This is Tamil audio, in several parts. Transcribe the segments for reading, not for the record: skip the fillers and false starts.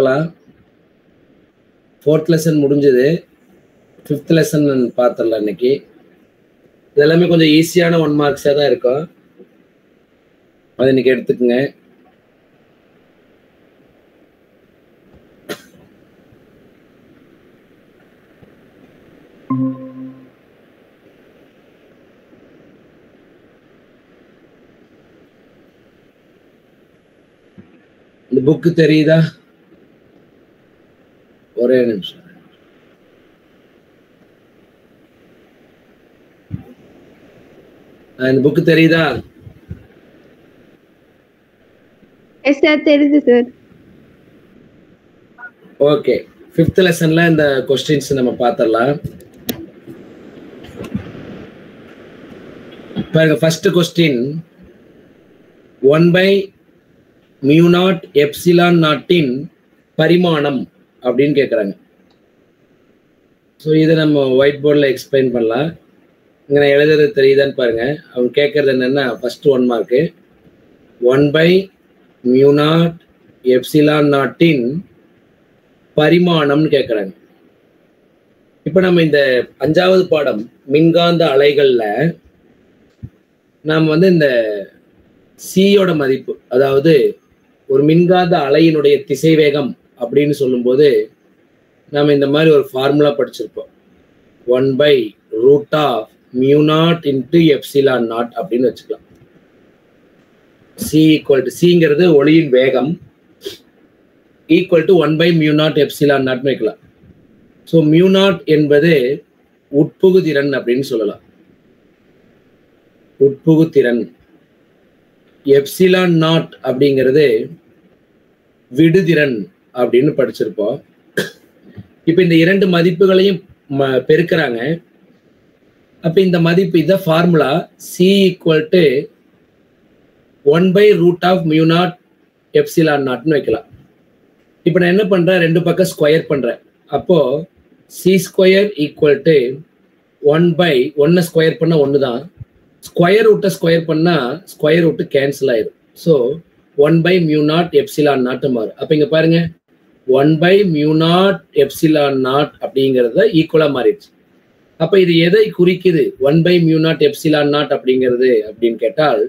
பார்க்கலாம். 4th லெசன் முடிஞ்சது. 5th லெசன் பார்த்துடலாம் இன்னைக்கு. இதெல்லாமே கொஞ்சம் ஈஸியான 1 மார்க்ஸாக தான் இருக்கும். அது இன்னைக்கு எடுத்துக்கங்க. இந்த புக்கு தெரியுதா? ஒரே நிமிஷம். இந்த புக்கு தெரியுதா? எஸ் சார், தெரியுது சார். ஓகே, 5th லெசன்ல இந்த क्वेश्चंस நம்ம பார்த்தறலாம். பாருங்க, ஃபர்ஸ்ட் क्वेश्चन 1/μ0ε0 இன் பரிமாணம் அப்படின்னு கேக்குறாங்க. சோ இத நம்ம ஒயிட் போர்ட்ல எக்ஸ்பிளைன் பண்ணலாம். இங்க நான் எழுதுறது தெரியுதான்னு பாருங்க. அவங்க கேக்குறது என்னன்னா, ஃபர்ஸ்ட் 1 மார்க் 1/μ0ε0 இன் பரிமாணம்னு கேக்குறாங்க. இப்ப நம்ம இந்த 5வது பாடம் மின்காந்த அலைகள்ல நாம் இந்த சியோட மதிப்பு, அதாவது ஒரு மின்காந்த அலையினுடைய திசைவேகம் அப்படின்னு சொல்லும்போது நாம இந்த மாதிரி ஒரு ஃபார்முலா படிச்சிருப்போம். 1/√μ0 × ε0 அப்படின்னு வச்சுக்கலாம். சிங்கிறது ஒளியின் வேகம் ஈக்குவல் டு 1/μ0ε0 வைக்கலாம். ஸோ μ0 என்பது உட்புகுதிறன் அப்படின்னு சொல்லலாம். உட்புகுத்திறன். ε0 அப்படிங்கிறது விடுதிறன் அப்படின்னு படிச்சிருப்போம். இப்ப இந்த 2 மதிப்புகளையும் பெருக்கிறாங்க. அப்ப இந்த மதிப்பு, இந்த ஃபார்முலா C = 1/√μ0ε0 வைக்கலாம். இப்ப நான் என்ன பண்றேன், 2 பக்கம் ஸ்கொயர் பண்றேன். அப்போ C² = 1/1 ஸ்கொயர் பண்ணா 1 தான். ஸ்கொயர் ரூட்டை ஸ்கொயர் பண்ணா ஸ்கொயர் ரூட் கேன்சல் ஆயிடும். ஸோ 1/μ0ε0 மாறும். அப்ப இங்க பாருங்க, 1/μ0ε0 அப்படிங்கிறத ஈக்குவலா மாறிடுச்சு. அப்ப இது எதை குறிக்குது 1/μ0ε0 அப்படிங்கிறது அப்படின்னு கேட்டால்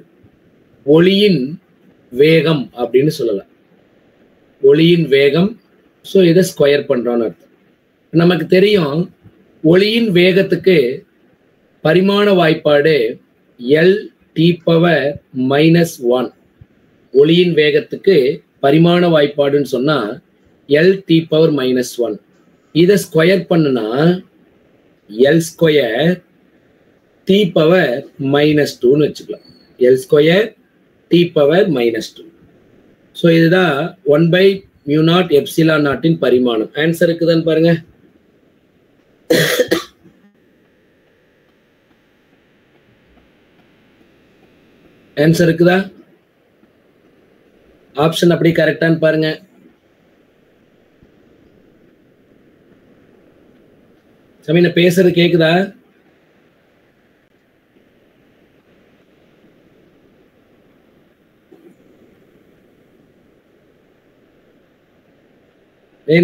ஒளியின் வேகம் அப்படின்னு சொல்லலாம். ஒளியின் வேகம். ஸோ இதை ஸ்கொயர் பண்றோம்னு அர்த்தம். நமக்கு தெரியும், ஒளியின் வேகத்துக்கு பரிமாண வாய்ப்பாடு L⁻⁻1. ஒளியின் வேகத்துக்கு பரிமாண வாய்ப்பாடுன்னு சொன்னா L⁻⁻1. இதை ஸ்கொயர் பண்ணுனா L² T⁻⁻2ன்னு வச்சுக்கலாம். L² T⁻⁻2. ஸோ இதுதான் 1/μ0ε0 இன் பரிமாணம். ஆன்சர் இருக்குதான்னு பாருங்க. ஆன்சர் இருக்குதா? ஆப்ஷன் அப்படி கரெக்டான்னு பாருங்க. சமீன பேசுறது கேக்குதா?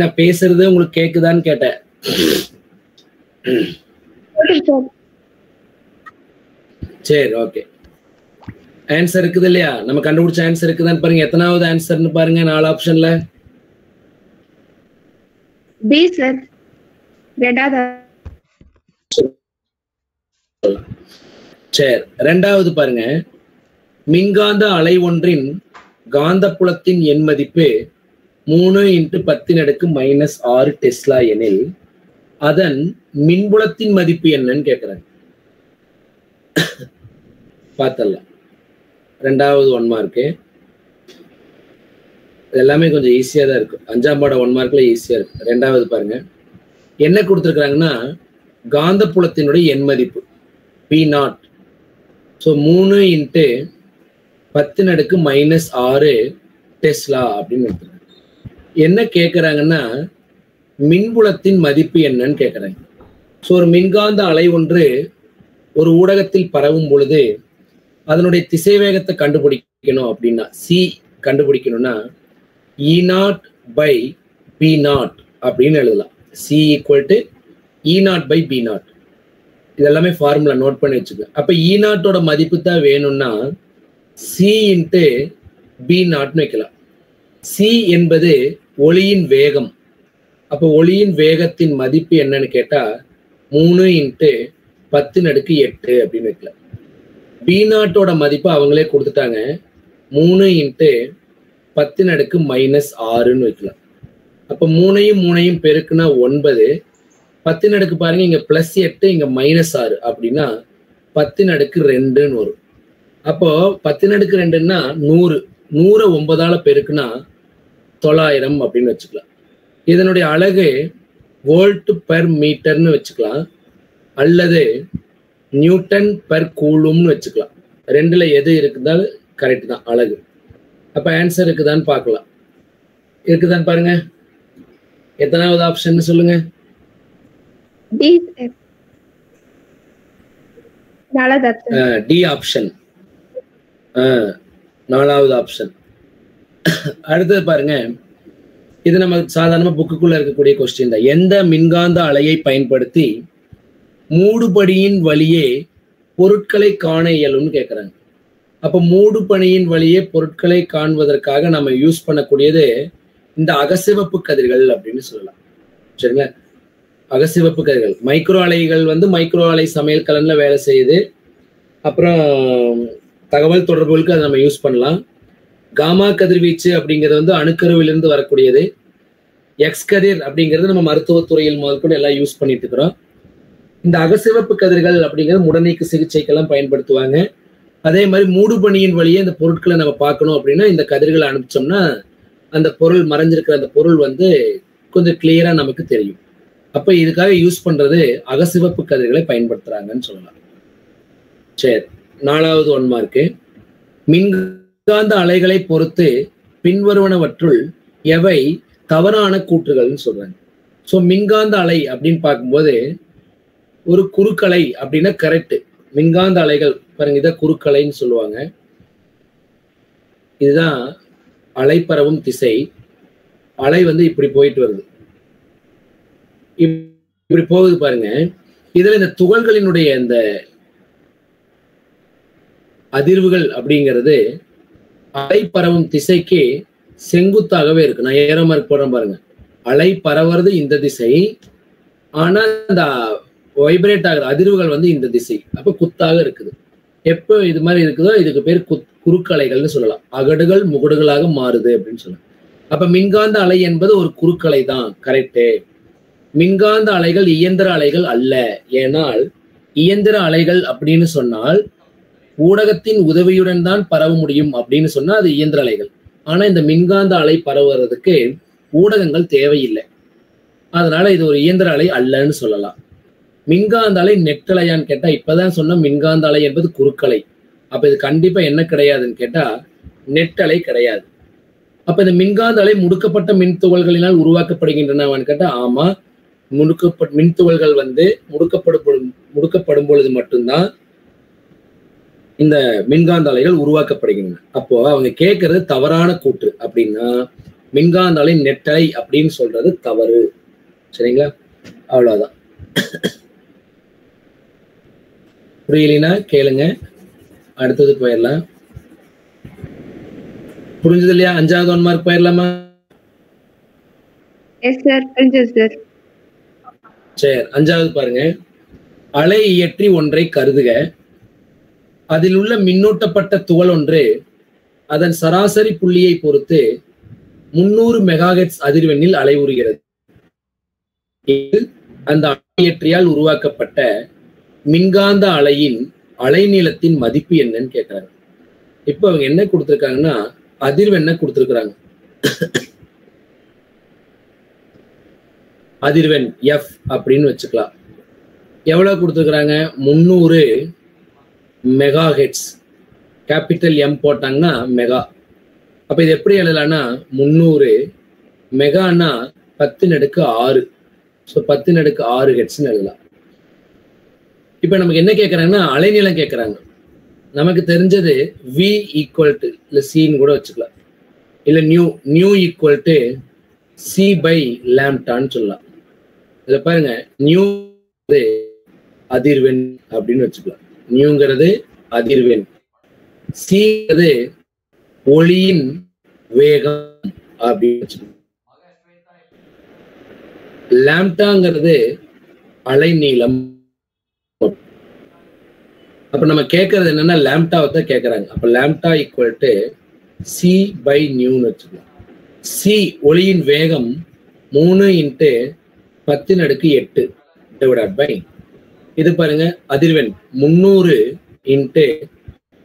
நான் பேசுறது உங்களுக்கு கேக்குதான்னு கேட்டேன். சரி, ஓகே. ஆன்சர் இருக்குது இல்லையா? நம்ம கண்டுபிடிச்ச ஆன்சர் இருக்குதான்னு பாருங்க. எத்தனாவது ஆன்சர்னு பாருங்க 4 ஆப்ஷன்ல. பி சார், ரெண்டாவது. சரி, ரெண்டாவது பாருங்க. மின்காந்த அலை ஒன்றின் காந்தப்புலத்தின் எண் மதிப்பு 3 × 10⁻⁻6 டெஸ்லா எனில் அதன் மின்புலத்தின் மதிப்பு என்னன்னு கேக்குறாங்க. பார்த்தலாம். ரெண்டாவது 1 மார்க்கு. எல்லாமே கொஞ்சம் ஈஸியா தான் இருக்கும். 5ஆம் பாடம் 1 மார்க்ல ஈஸியா இருக்கு. ரெண்டாவது பாருங்க, என்ன கொடுத்துருக்காங்கன்னா காந்தப்புலத்தினுடைய எண் மதிப்பு P0. ஸோ 3 × 10⁻⁻6 டெஸ்லா அப்படின்னு எடுத்துருக்காங்க. என்ன கேட்குறாங்கன்னா மின்புலத்தின் மதிப்பு என்னன்னு கேட்குறாங்க. ஸோ ஒரு மின்காந்த அலை ஒன்று ஒரு ஊடகத்தில் பரவும் பொழுது அதனுடைய திசைவேகத்தை கண்டுபிடிக்கணும் அப்படின்னா, சி கண்டுபிடிக்கணும்னா E0/2 பி நாட் அப்படின்னு எழுதலாம். C equal to E naught by B naught. இதெல்லாமே ஃபார்முலா நோட் பண்ணி வச்சுக்கோங்க. அப்போ இ நாட்டோட மதிப்பு தான் வேணும்னா சி இன்ட்டு பி நாட்னு வைக்கலாம். சி என்பது ஒளியின் வேகம். அப்போ ஒளியின் வேகத்தின் மதிப்பு என்னன்னு கேட்டா 3 இன்ட்டு 10⁸ அப்படின்னு வைக்கலாம். பி நாட்டோட மதிப்பு அவங்களே கொடுத்துட்டாங்க, 3 இன்ட்டு 10⁻⁻6ன்னு வைக்கலாம். அப்போ 3 பெருக்குனா 9, 10 பாருங்க, இங்க +8 இங்க -6 அப்படின்னா 10⁻2ன்னு வரும். அப்போ 10⁻2ன்னா 100, 100 9ஆல பெருக்குனா 900 அப்படின்னு வச்சுக்கலாம். இதனுடைய அலகு வோல்ட் பெர் மீட்டர்னு வச்சுக்கலாம், அல்லது நியூட்டன் பெர் கூலும்னு வச்சுக்கலாம். ரெண்டுல எது இருக்குதாலும் கரெக்ட் தான் அலகு. அப்ப ஆன்சர் இருக்குதான்னு பார்க்கலாம். இருக்குதான்னு பாருங்க. எத்தனாவது ஆப்ஷன் சொல்லுங்க? டி ஆப்ஷன், 4வது ஆப்ஷன். அடுத்தது பாருங்க, இது நம்ம சாதாரணமா புக்குக்குள்ள இருக்கக்கூடிய கொஸ்டின் தான். எந்த மின்காந்த அலையை பயன்படுத்தி மூடுபடியின் வழியே பொருட்களை காண இயலும்னு கேட்குறாங்க. அப்போ மூடுபனியின் வழியே பொருட்களை காண்பதற்காக நம்ம யூஸ் பண்ணக்கூடியது இந்த அகசிவப்பு கதிர்கள் அப்படின்னு சொல்லலாம். சரிங்களா? அகசிவப்பு கதிர்கள் மைக்ரோ அலைகள் மைக்ரோ அலை சமையல் கலன்ல வேலை செய்யுது. அப்புறம் தகவல் தொடர்புகளுக்கு அதை நம்ம யூஸ் பண்ணலாம். காமா கதிர்வீச்சு அப்படிங்கிறது அணுக்கருவிலிருந்து வரக்கூடியது. எக்ஸ் கதிர் அப்படிங்கிறது நம்ம மருத்துவத்துறையில் முதற்கொண்டு எல்லாம் யூஸ் பண்ணிட்டு இருக்கிறோம். இந்த அகசிவப்பு கதிர்கள் அப்படிங்கிறது முடநீக்கு சிகிச்சைக்கெல்லாம் பயன்படுத்துவாங்க. அதே மாதிரி மூடுபனியின் வழியே இந்த பொருட்களை நம்ம பார்க்கணும் அப்படின்னா இந்த கதிர்களை அனுப்பிச்சோம்னா அந்த பொருள் மறைஞ்சிருக்கிற அந்த பொருள் கொஞ்சம் கிளியரா நமக்கு தெரியும். அப்ப இதுக்காக யூஸ் பண்றது அகசிவப்பு கதிர்களை பயன்படுத்துறாங்கன்னு சொல்லலாம். சரி, 4வது 1 மார்க்கு. மின்காந்த அலைகளை பொறுத்து பின்வருவனவற்றுள் எவை தவறான கூற்றுகள்னு சொல்றாங்க. ஸோ மின்காந்த அலை அப்படின்னு பார்க்கும்போது ஒரு குறுக்கலை அப்படின்னா கரெக்ட். மின்காந்த அலைகள் பாருங்க, இதை குறுக்கலைன்னு சொல்லுவாங்க. இதுதான் அலை பரவும் திசை. அலை இப்படி போயிட்டு வருது, இப்படி போகுது பாருங்க. இதுல இந்த துகள்களினுடைய இந்த அதிர்வுகள் அப்படிங்கிறது அலை பரவும் திசைக்கு செங்குத்தாகவே இருக்கு. நான் ஏற மார்க் போடுறேன் பாருங்க. அலை பரவுறது இந்த திசை, ஆனா இந்த வைப்ரேட் ஆகிற அதிர்வுகள் இந்த திசை. அப்ப குத்தாக இருக்குது. எப்போ இது மாதிரி இருக்குதோ இதுக்கு பேர் குறுக்கலைகள்னு சொல்லலாம். அகடுகள் முகடுகளாக மாறுது அப்படின்னு சொல்லலாம். அப்ப மின்காந்த அலை என்பது ஒரு குறுக்கலை தான், கரெக்டு. மின்காந்த அலைகள் இயந்திர அலைகள் அல்ல. ஏனால் இயந்திர அலைகள் அப்படின்னு சொன்னால் ஊடகத்தின் உதவியுடன் தான் பரவ முடியும் அப்படின்னு சொன்னா அது இயந்திர அலைகள். ஆனா இந்த மின்காந்த அலை பரவுறதுக்கு ஊடகங்கள் தேவையில்லை. அதனால இது ஒரு இயந்திர அலை அல்லன்னு சொல்லலாம். மின்காந்த அலை நெட்டலையான்னு கேட்டா இப்பதான் சொன்ன மின்காந்த அலை என்பது குறுக்கலை. அப்ப இது கண்டிப்பா என்ன கிடையாதுன்னு கேட்டா நெட்டலை கிடையாது. அப்ப இந்த மின்காந்த அலை முடுக்கப்பட்ட மின் துகள்களினால் உருவாக்கப்படுகின்றனவான்னு கேட்டா ஆமா. மின் துகள்கள் முடுக்கப்படும் பொழுது மட்டும்தான் இந்த மின்காந்த அலைகள் உருவாக்கப்படுகின்றன. அப்போ அவங்க கேட்கறது தவறான கூற்று. அப்படின்னா மின்காந்த அலை நெட்டலை அப்படின்னு சொல்றது தவறு. சரிங்களா? அவ்வளவுதான். புரியலனா கேளுங்க, அடுத்தது போயிடலாம். புரிஞ்சது இல்லையா? 5வது 1 மார்க் போயிடலாமா? சரி, 5வது பாருங்க. அலை இயற்றி ஒன்றை கருதுக. அதில் உள்ள மின்னூட்டப்பட்ட துகள் ஒன்று அதன் சராசரி புள்ளியை பொறுத்து 300 மெகாஹெர்ட்ஸ் அதிர்வெண்ணில் அலைவுறுகிறது. அந்த அலையியற்றியால் உருவாக்கப்பட்ட மின்காந்த அலையின் அலைநீளத்தின் மதிப்பு என்னன்னு கேட்கிறாங்க. இப்ப அவங்க என்ன கொடுத்திருக்காங்கன்னா அதிர்வெண்ண கொடுத்திருக்கிறாங்க. அதிர்வெண் எஃப் அப்படின்னு வச்சுக்கலாம். எவ்வளவு கொடுத்திருக்கிறாங்க? 300 மெகாஹெர்ட்ஸ். கேபிட்டல் எம் போட்டாங்கன்னா மெகா. அப்ப இது எப்படி எழுதலாம்னா 300 மெகானா 10⁻6. ஸோ 10⁻6 ஹெர்ட்ஸ்ன்னு எழுதலாம். இப்ப நமக்கு என்ன கேட்கறாங்கன்னா அலைநீளம் கேட்கறாங்க. நமக்கு தெரிஞ்சது v ஈக்குவல் டு இல்ல சின்னு கூட வச்சுக்கலாம், இல்ல nu equal to C by லாம்டான்னு சொல்லலாம். இதை பாருங்க, நியூ அதிர்வெண் அப்படின்னு வச்சுக்கலாம். நியூங்கிறது அதிர்வெண், சிங்கிறது ஒளியின் வேகம் அப்படின்னு வச்சுக்கலாம். லாம்டாங்கிறது அலைநீளம். அப்ப நம்ம கேட்கறது என்னன்னா லாம்டாவை தான் கேட்கறாங்க. அப்ப lambda equal to C by நியூன்னு வச்சுக்கலாம். சி ஒளியின் வேகம் 3 × 10⁸ டிவைடட் பை இது பாருங்க அதிர்வெண் 300 ×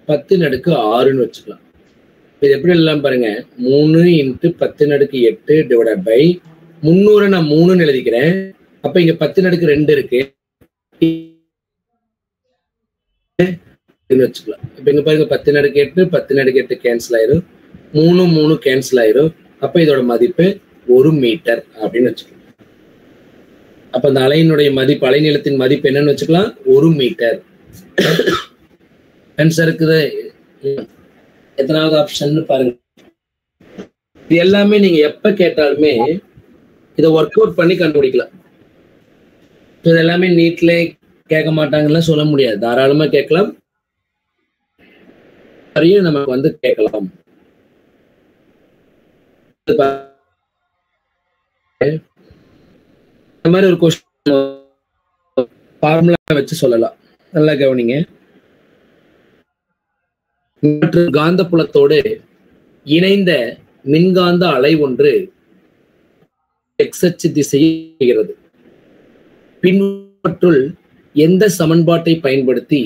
10�6ன்னு வச்சுக்கலாம். இது எப்படி எல்லாம் பாருங்க, 3 × 10⁸ டிவைடட் பை 300 நான் 3ன்னு எழுதிக்கிறேன். அப்ப இங்க 10⁻2 இருக்கு வச்சுக்கலாம். இப்ப இங்க பாருங்க 10⁸ 10⁸ கேன்சல் ஆயிரும், 3 3 கேன்சல் ஆயிரும். அப்ப இதோட மதிப்பு 1 மீட்டர் அப்படின்னு வச்சுக்கலாம். அப்ப அந்த அலையினுடைய மதிப்பு, அலைநீளத்தின் மதிப்பு என்னன்னு வச்சுக்கலாம், 1 மீட்டர். ஆன்சர் இருக்குது. எத்தனாவது ஆப்ஷன் பாருங்க. இது எல்லாமே நீங்க எப்ப கேட்டாலுமே இதை ஒர்க் அவுட் பண்ணி கண்டுபிடிக்கலாம். இது எல்லாமே நீட்ல கேட்க மாட்டாங்கன்னு சொல்ல முடியாது, தாராளமா கேட்கலாம், நமக்கு வந்து கேட்கலாம். இந்த மாதிரி ஒரு கொஸ்டின் ஃபார்முலா வச்சு சொல்லலாம். நல்லா கவனிங்க. காந்தப்புலத்தோடு இணைந்த மின்காந்த அலை ஒன்று எக்ஸ் அச்சு திசையில் பின்வற்றுள் எந்த சமன்பாட்டை பயன்படுத்தி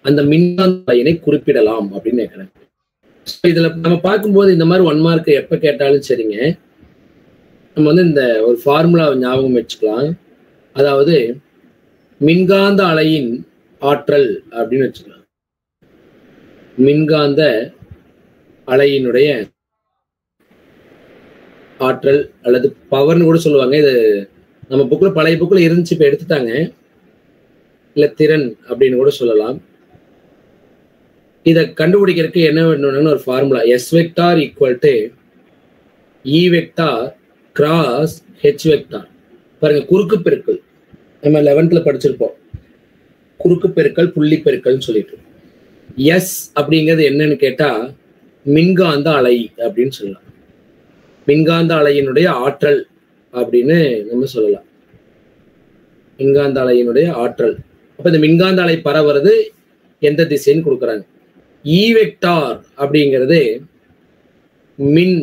அந்த மின்காந்த அலையினை குறிப்பிடலாம் அப்படின்னு கேட்கிறேன். இதுல நம்ம பார்க்கும்போது இந்த மாதிரி 1 மார்க் எப்ப கேட்டாலும் சரிங்க, நம்ம வந்து இந்த ஒரு ஃபார்முலா ஞாபகம் வச்சுக்கலாம். அதாவது மின்காந்த அலையின் ஆற்றல் அப்படின்னு வச்சுக்கலாம். மின்காந்த அலையினுடைய ஆற்றல் அல்லது பவர்னு கூட சொல்லுவாங்க. இது நம்ம புக்ல, பழைய புக்ல இருந்துச்சு, இப்ப எடுத்துட்டாங்க. இல்ல திறன் அப்படின்னு கூட சொல்லலாம். இதை கண்டுபிடிக்கிறதுக்கு என்ன வேணும்னு ஒரு formula, S vector equal to E vector cross H vector. பாருங்க, குறுக்கு பெருக்கல் நம்ம 11th படிச்சிருப்போம். குறுக்கு பெருக்கல் புள்ளி பெருக்கல்னு சொல்லிட்டு, எஸ் அப்படிங்கிறது என்னன்னு கேட்டா மின்காந்த அலை அப்படின்னு சொல்லலாம். மின்காந்த அலையினுடைய ஆற்றல் அப்படின்னு நம்ம சொல்லலாம். மின்காந்த அலையினுடைய ஆற்றல். அப்ப இந்த மின்காந்த அலை பரவுறது எந்த திசைன்னு கொடுக்குறாங்க. இ வெக்டார் அப்படிங்கிறது மின்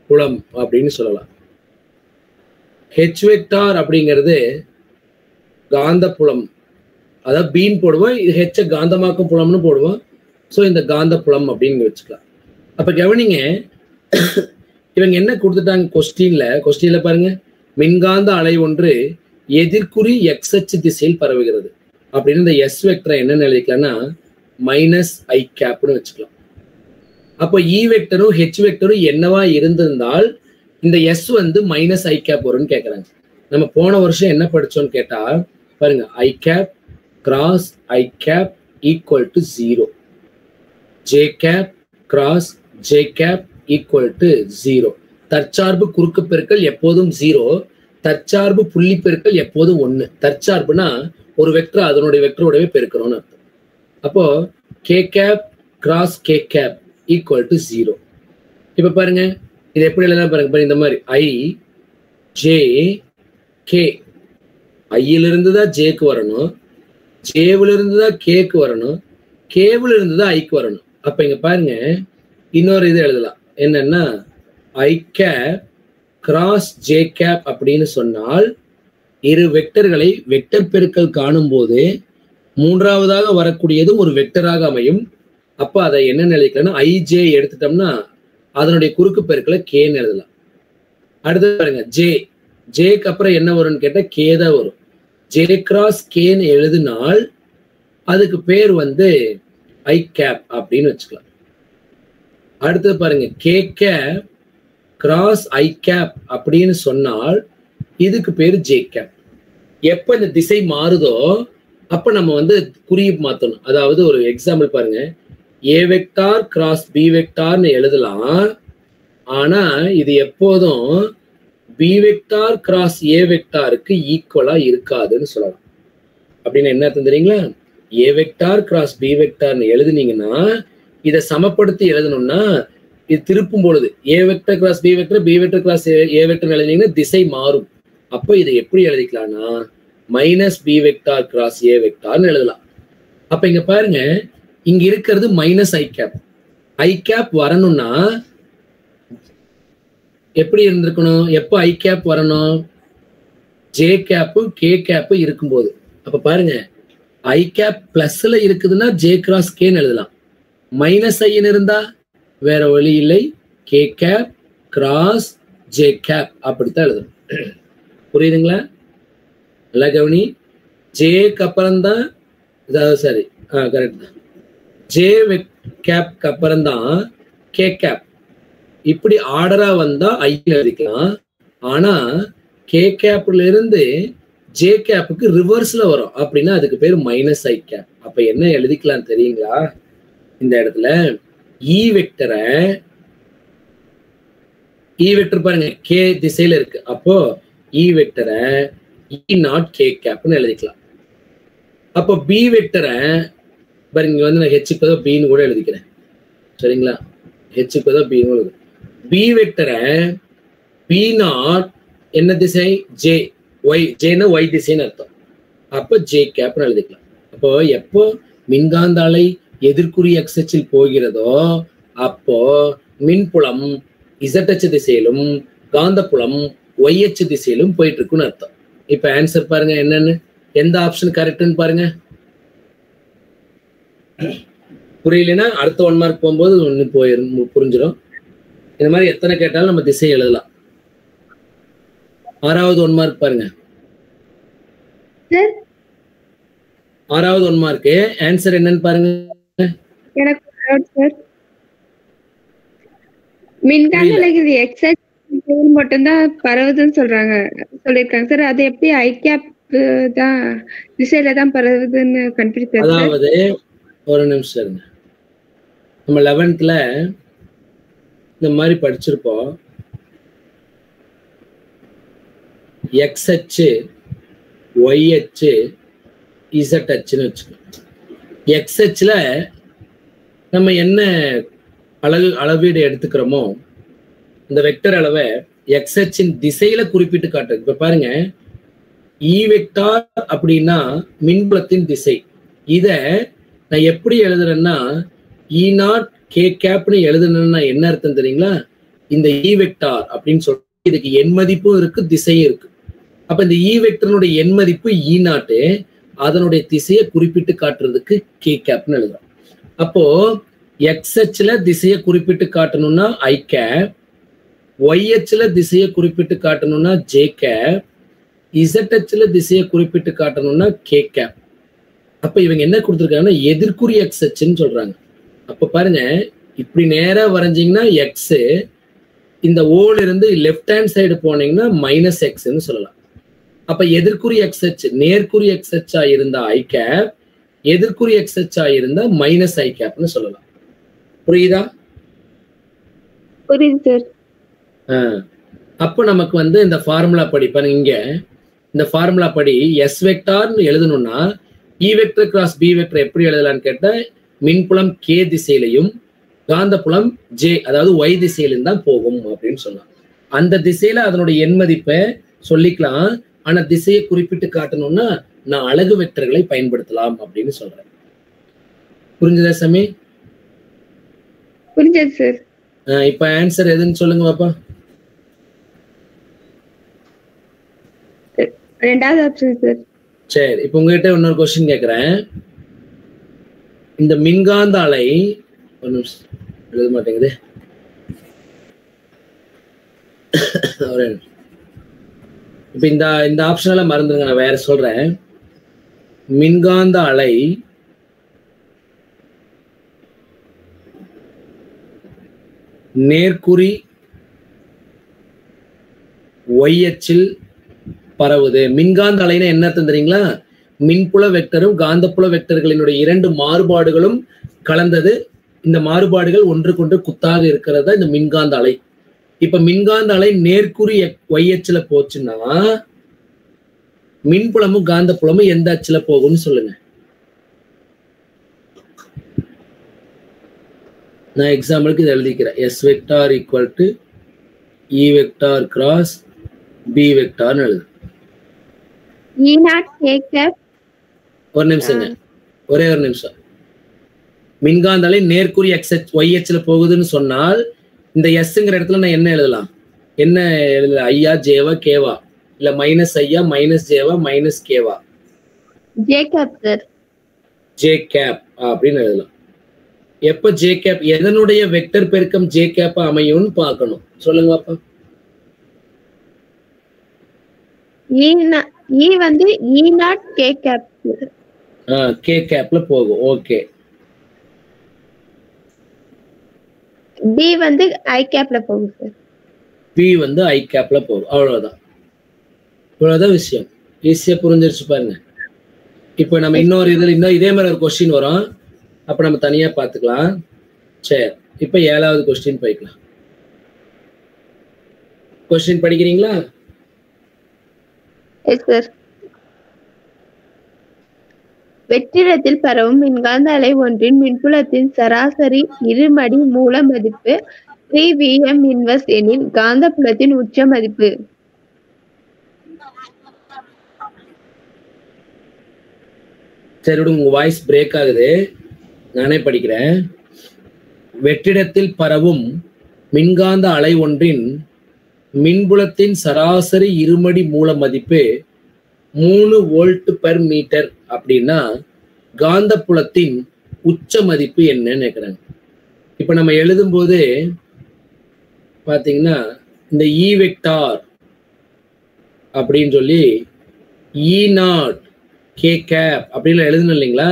புலம் அப்படின்னு சொல்லலாம். ஹெச் வெக்டார் அப்படிங்கிறது காந்த புலம், அதாவது பீன் போடுவோம், இது ஹெச்ச காந்தமாக்கும் புலம்னு போடுவோம். ஸோ இந்த காந்த புலம் அப்படின்னு வச்சுக்கலாம். அப்ப கவனிங்க, இவங்க என்ன கொடுத்துட்டாங்க கொஸ்டின்ல பாருங்க, மின்காந்த அலை ஒன்று எதிர்குறி எக்ஸ் அச்சு திசையில் பரவுகிறது அப்படின்னு இந்த எஸ் வெக்டரை என்னன்னு எழுதிக்கலாம்னா மைனஸ் ஐ கேப்னு வச்சுக்கலாம். அப்போ இ வெக்டரும் ஹெச் வெக்டரும் என்னவா இருந்திருந்தால் இந்த எஸ் வந்து மைனஸ் ஐ கேப் வரும்னு கேட்கறாங்க. நம்ம போன வருஷம் என்ன படிச்சோம்னு கேட்டா பாருங்க, I cap cross I cap equal to 0, J cap cross J cap equal to 0. தற்சார்பு குறுக்கு பெருக்கல் எப்போதும் 0, தற்சார்பு புள்ளி பெருக்கல் எப்போதும் 1. தற்சார்புனா ஒரு வெக்டர் அதனுடைய வெக்டரோடவே பெருக்கிறோம்னு அர்த்தம். அப்போ K cap cross K gap equal to 0. இப்ப பாருங்க, இது எப்படி எழுதலாம் பாருங்க. இந்த மாதிரி ஐ ஜே கே, ஐயிலிருந்து தான் ஜேக்கு வரணும், ஜேவுல இருந்து தான் கேக்கு வரணும், கேவுல இருந்து தான் ஐக்கு வரணும். அப்ப இங்க பாருங்க, இன்னொரு இது எழுதலாம். என்னன்னா ஐ கேப் கிராஸ் ஜே கேப் அப்படின்னு சொன்னால் இரு வெக்டர்களை வெக்டர் பெருக்கல் காணும் போது மூன்றாவதாக வரக்கூடியது ஒரு வெக்டராக அமையும். அப்ப அதை என்ன நினைக்கலாம், ஐ ஜே எடுத்துட்டோம்னா அதனுடைய குறுக்கு பெருக்கலை கேன்னு எழுதலாம். அடுத்து பாருங்க, ஜேக்கு அப்புறம் என்ன வரும்னு கேட்டா கே தான் வரும். ஜே கிராஸ் கேன்னு எழுதினால் அதுக்கு பேர் வந்து ஐ கேப் அப்படின்னு வச்சுக்கலாம். அடுத்தது பாருங்க, K cap cross I gap அப்படின்னு சொன்னால் இதுக்கு பேரு ஜே கேப். எப்ப இந்த திசை மாறுதோ அப்ப நம்ம வந்து குறியீடு மாத்தணும். அதாவது ஒரு எக்ஸாம்பிள் பாருங்க, ஏ வெக்டார் கிராஸ் பி வெக்டார்னு எழுதலாம். ஆனா இது எப்போதும் பி வெக்டார் கிராஸ் ஏ வெக்டாருக்கு ஈக்குவலா இருக்காதுன்னு சொல்லலாம். அப்படின்னு என்ன அர்த்தம் தெரியுங்களா? ஏ வெக்டார் கிராஸ் பி வெக்டார்னு எழுதுனீங்கன்னா இதை சமப்படுத்தி எழுதணும்னா இது திருப்பும் பொழுது A vector cross B vector, B vector cross A vector எழுதினீங்கன்னா திசை மாறும். அப்போ இதை எப்படி எழுதிக்கலாம்னா minus B vector cross A வெக்டார்னு எழுதலாம். அப்ப இங்க பாருங்க, இங்க இருக்கிறது minus I cap. I gap வரணும்னா எப்படி இருந்திருக்கணும்? எப்போ ஐ கேப் வரணும்? ஜே கேப்பு கே கேப்பு இருக்கும்போது. அப்ப பாருங்க, ஐ கேப் பிளஸ்ல இருக்குதுன்னா ஜே கிராஸ் கேன்னு எழுதலாம். மைனஸ் ஐன்னு இருந்தா வேற வழி இல்லை, K cap cross J cap அப்படித்தான் எழுதணும். புரியுதுங்களா? நல்லா கவனி. ஜேக்கு அப்புறம் தான் சரி, கரெக்ட் தான். ஜே கேப்க்கு அப்புறம் தான் கே கேப். இப்படி ஆர்டரா வந்தா ஐ எழுதிக்கலாம். ஆனா கே கேப்ல இருந்து ஜே கேப்புக்கு ரிவர்ஸ்ல வரும் அப்படின்னா அதுக்கு பேர் மைனஸ் ஐ கேப். அப்ப என்ன எழுதிக்கலாம் தெரியுங்களா? இந்த இடத்துல இ வெக்டரை, இ வெக்டர் பாருங்க கே திசையில இருக்கு, அப்போ இ வெக்டரை இ நாட் கே கேப்னு எழுதிக்கலாம். அப்போ பி வெக்டரை பாருங்க, இங்க வந்து நான் ஹெச்சுக்கு தான் பின்னு கூட எழுதிக்கிறேன். சரிங்களா? ஹெச்சுக்கு தான் பின்னு எழுது. பி வெக்டரை பி நாட் என்ன திசை? J Y. ஜேன்னா ஒய் திசைன்னு அர்த்தம். அப்போ ஜே கேப்னு எழுதிக்கலாம். அப்போ எப்போ மின்காந்த அலை எதிர்குறி எக்ஸ் அச்சில் போகிறதோ அப்போ மின்புலம் இசட் திசையிலும் காந்தப்புலம் ஒய் அச்சு திசையிலும் போயிட்டு இருக்குன்னு அர்த்தம். இப்ப ஆன்சர் பாருங்க என்னன்னு, எந்த ஆப்ஷன் கரெக்ட்னு பாருங்க. புரியலன்னா அடுத்த 1 மார்க் போகும்போது ஒன்று புரிஞ்சிடும். இந்த மாதிரி எத்தனை கேட்டாலும் நம்ம திசை எழுதலாம். 6வது 1 மார்க் பாருங்க. 6வது 1 மார்க் ஆன்சர் என்னன்னு பாருங்க. மின்காந்த அலைகள் எக்ஸ் மட்டும்தான் பரவுதுன்னு சொல்லிருக்காங்க சார். அது எப்படி ஐ கேப் தான் திசையில தான் பரவுதுன்னு கண்டுபிடிச்சாங்க? அதாவது ஒரு நிமிஷம் இருங்க, நம்ம 11th இந்த மாதிரி படிச்சிருப்போம். எக்ஸ் அச்சு ஒய் அச்சு இசட் அச்சுன்னு வச்சுக்கோங்க. எக்ஸ் அச்சுல நம்ம என்ன அளவீடு எடுத்துக்கிறோமோ இந்த வெக்டர் அளவை எக்ஸ் அச்சின் திசையில குறிப்பிட்டு காட்டுறது. இப்ப பாருங்க, இ வெக்டார் அப்படின்னா மின்புலத்தின் திசை. இத நான் எப்படி எழுதுறேன்னா இ நாட் கே கேப்னு எழுதுனா என்ன அர்த்தம் தெரியுங்களா? இந்த இ வெக்டார் அப்படின்னு சொல்லி இதுக்கு எண் மதிப்பும் இருக்கு, திசையும் இருக்கு. அப்ப இந்த இ வெக்டருடைய எண் மதிப்பு இ நாட்டு, அதனுடைய திசையை குறிப்பிட்டு காட்டுறதுக்கு கே கேப்னு எழுதுறோம். அப்போ எக்ஸ் அச்சுல திசையை குறிப்பிட்டு காட்டணும்னா ஐ கேப், ஒய் அச்சுல திசையை குறிப்பிட்டு காட்டணும்னா ஜே கேப், இசட் அச்சுல திசையை குறிப்பிட்டு காட்டணும்னா கே கேப். அப்ப இவங்க என்ன கொடுத்துருக்காங்கன்னா எதிர்குறி எக்ஸ் அச்சுன்னு சொல்றாங்க. அப்ப பாருங்க, இப்படி நேரா வரைஞ்சிங்கன்னா எக்ஸ், இந்த ஓல இருந்து லெஃப்ட் ஹேண்ட் சைடு போனீங்கன்னா மைனஸ் எக்ஸ்ன்னு சொல்லலாம். அப்ப எதிர்குறி எக்ஸ் அச்சு நேர்குறி எக்ஸ் அச்சா இருந்தா ஐ கேப், எதிர்குறி எக்ஸ் அச்சா இருந்தா மைனஸ் ஐ கேப்னு சொல்லலாம். புரியுதா? புரியுது சார். அப்போ நமக்கு வந்து இந்த ஃபார்முலா படி பாருங்க, இங்க இந்த ஃபார்முலா படி எஸ் வெக்டார்னு எழுதணும்னா E vector cross B vector எப்படி எழுதலான்னு கேட்டா மின்புலம் கே திசையிலையும் காந்தப்புலம் ஜே அதாவது ஒய் திசையிலும் தான் போகும் அப்படின்னு சொல்லலாம். அந்த திசையில அதனுடைய எண் மதிப்பை சொல்லிக்கலாம். ஆனா திசையை குறிப்பிட்டு காட்டணும்னா நான் அலகு வெக்டர்களை பயன்படுத்தலாம் அப்படின்னு சொல்றேன். புரிஞ்சுதா சாமி? புரிஞ்சது சார். இப்ப ஆன்சர் எதுன்னு சொல்லுங்க பாப்பா. 2வது ஆப்ஷன் சார். சரி, இப்ப உங்ககிட்ட இன்னொரு கொஸ்டின் கேக்குறேன். இந்த மின்காந்த அலை எழுத மாட்டேங்குது. இப்ப இந்த ஆப்ஷன் எல்லாம் மறந்துருங்க, நான் வேற சொல்றேன். மின்காந்த அலை நேர்குறி ஒய் அச்சில் பரவுது. மின்காந்த அலைனா என்ன அர்த்தம் தெரியுங்களா? மின்புல வெக்டரும் காந்தப்புல வெக்டர்களினுடைய 2 மாறுபாடுகளும் கலந்தது. இந்த மாறுபாடுகள் ஒன்றுக்கொன்று குத்தாக இருக்கிறதா இந்த மின்காந்த அலை. இப்ப மின்காந்த அலை நேர்குறி y அச்சுல போச்சுன்னா மின்புலமும் காந்த புலமும் எந்த அச்சுல போகும்னு சொல்லுங்க. நான் எக்ஸாம்பிளுக்கு இதை எழுதிக்கிறேன். S vector equal to E vector cross B வெக்டார்னு எழுது. ஒரு நிமிஷங்க, ஒரே ஒரு நிமிஷம். மின்காந்த அலை நேர்குறி y அச்சுல போகுதுன்னு சொன்னால் இந்த எஸ்ங்கிற இடத்துல நான் என்ன எழுதலாம்? என்ன எழுதலாம்? ஐயா ஜேவா கேவா இல்ல மைனஸ் ஐயா மைனஸ் ஜேவா மைனஸ் கேவா? J cap sir. J cap அப்படின்னு எழுதலாம். எப்ப ஜே கேப் எதனுடைய வெக்டர் பெருக்கம் ஜே கேப் அமையும்னு பார்க்கணும். சொல்லுங்க பாப்பா. E வந்து E naught K cap. K கேப்ல போகும். ஓகே. B வந்து I கேப்ல போகும் சார். B வந்து I கேப்ல போகும். அவ்வளவுதான். இவ்வளவுதான் விஷயம். ஈஸியா புரிஞ்சிருச்சு பாருங்க. இப்போ நம்ம இன்னொரு இதுல இதே மாதிரி ஒரு கொஸ்டின் வரும். அப்ப நம்ம தனியா பாத்துக்கலாம். சரி, இப்ப 7வது கொஸ்டின் போய்க்கலாம். கொஸ்டின் படிக்கிறீங்களா? Yes sir. வெற்றிடத்தில் பரவும் மின்காந்த அலை ஒன்றின் மின்புலத்தின் சராசரி இருமடி மூல மதிப்பு 3Vm இன்வர்ஸ் எனில் காந்த புலத்தின் உச்ச மதிப்பு. சரி, உங்க வாய்ஸ் பிரேக் ஆகுது, நானே படிக்கிறேன். வெற்றிடத்தில் பரவும் மின்காந்த அலை ஒன்றின் மின்புலத்தின் சராசரி இருமடி மூல மதிப்பு 3 வோல்ட் பெர் மீட்டர் அப்படின்னா காந்த புலத்தின் உச்ச மதிப்பு என்னன்னு கேக்குறாங்க. இப்ப நம்ம எழுதும் போது பாத்தீங்கன்னா இந்த E வெக்டார் அப்படின்னு சொல்லி E நாட் கே கேப் அப்படின்னு எழுதணும் இல்லைங்களா?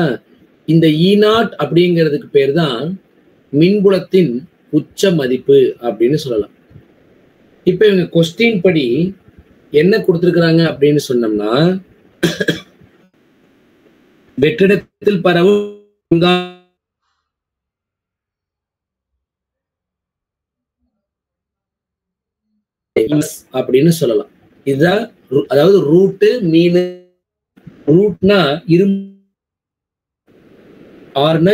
இந்த E நாட் அப்படிங்கிறதுக்கு பேர் தான் மின்புலத்தின் உச்ச மதிப்பு அப்படின்னு சொல்லலாம். இப்ப இவங்க கொஸ்டின் படி என்ன கொடுத்திருக்கிறாங்க அப்படின்னு சொன்னோம்னா, வெற்றிடத்தில் பரவும் அப்படின்னு சொல்லலாம். இதுதான் அதாவது ரூட்டு மீன். ரூட்னா ஆர்னா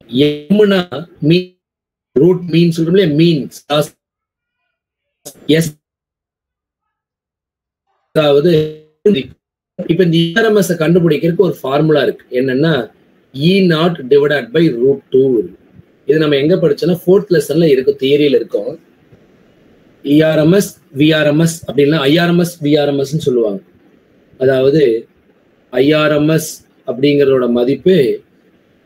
எம்னா மீன். ரூட் மீன் சொல்றோம்ல, மீன் எஸ். அதாவது இப்ப இந்த ERMS கண்டுபிடிக்கிறதுக்கு ஒரு ஃபார்முலா இருக்கு. என்னன்னா E naught divided by root 2. இது நம்ம எங்க படிச்சோம்னா 4th லெசன்ல இருக்கு, தியரியில இருக்கும். ERMS VRMS அப்படின்னா IRMS VRMS சொல்லுவாங்க. அதாவது IRMS அப்படிங்கறதோட மதிப்பு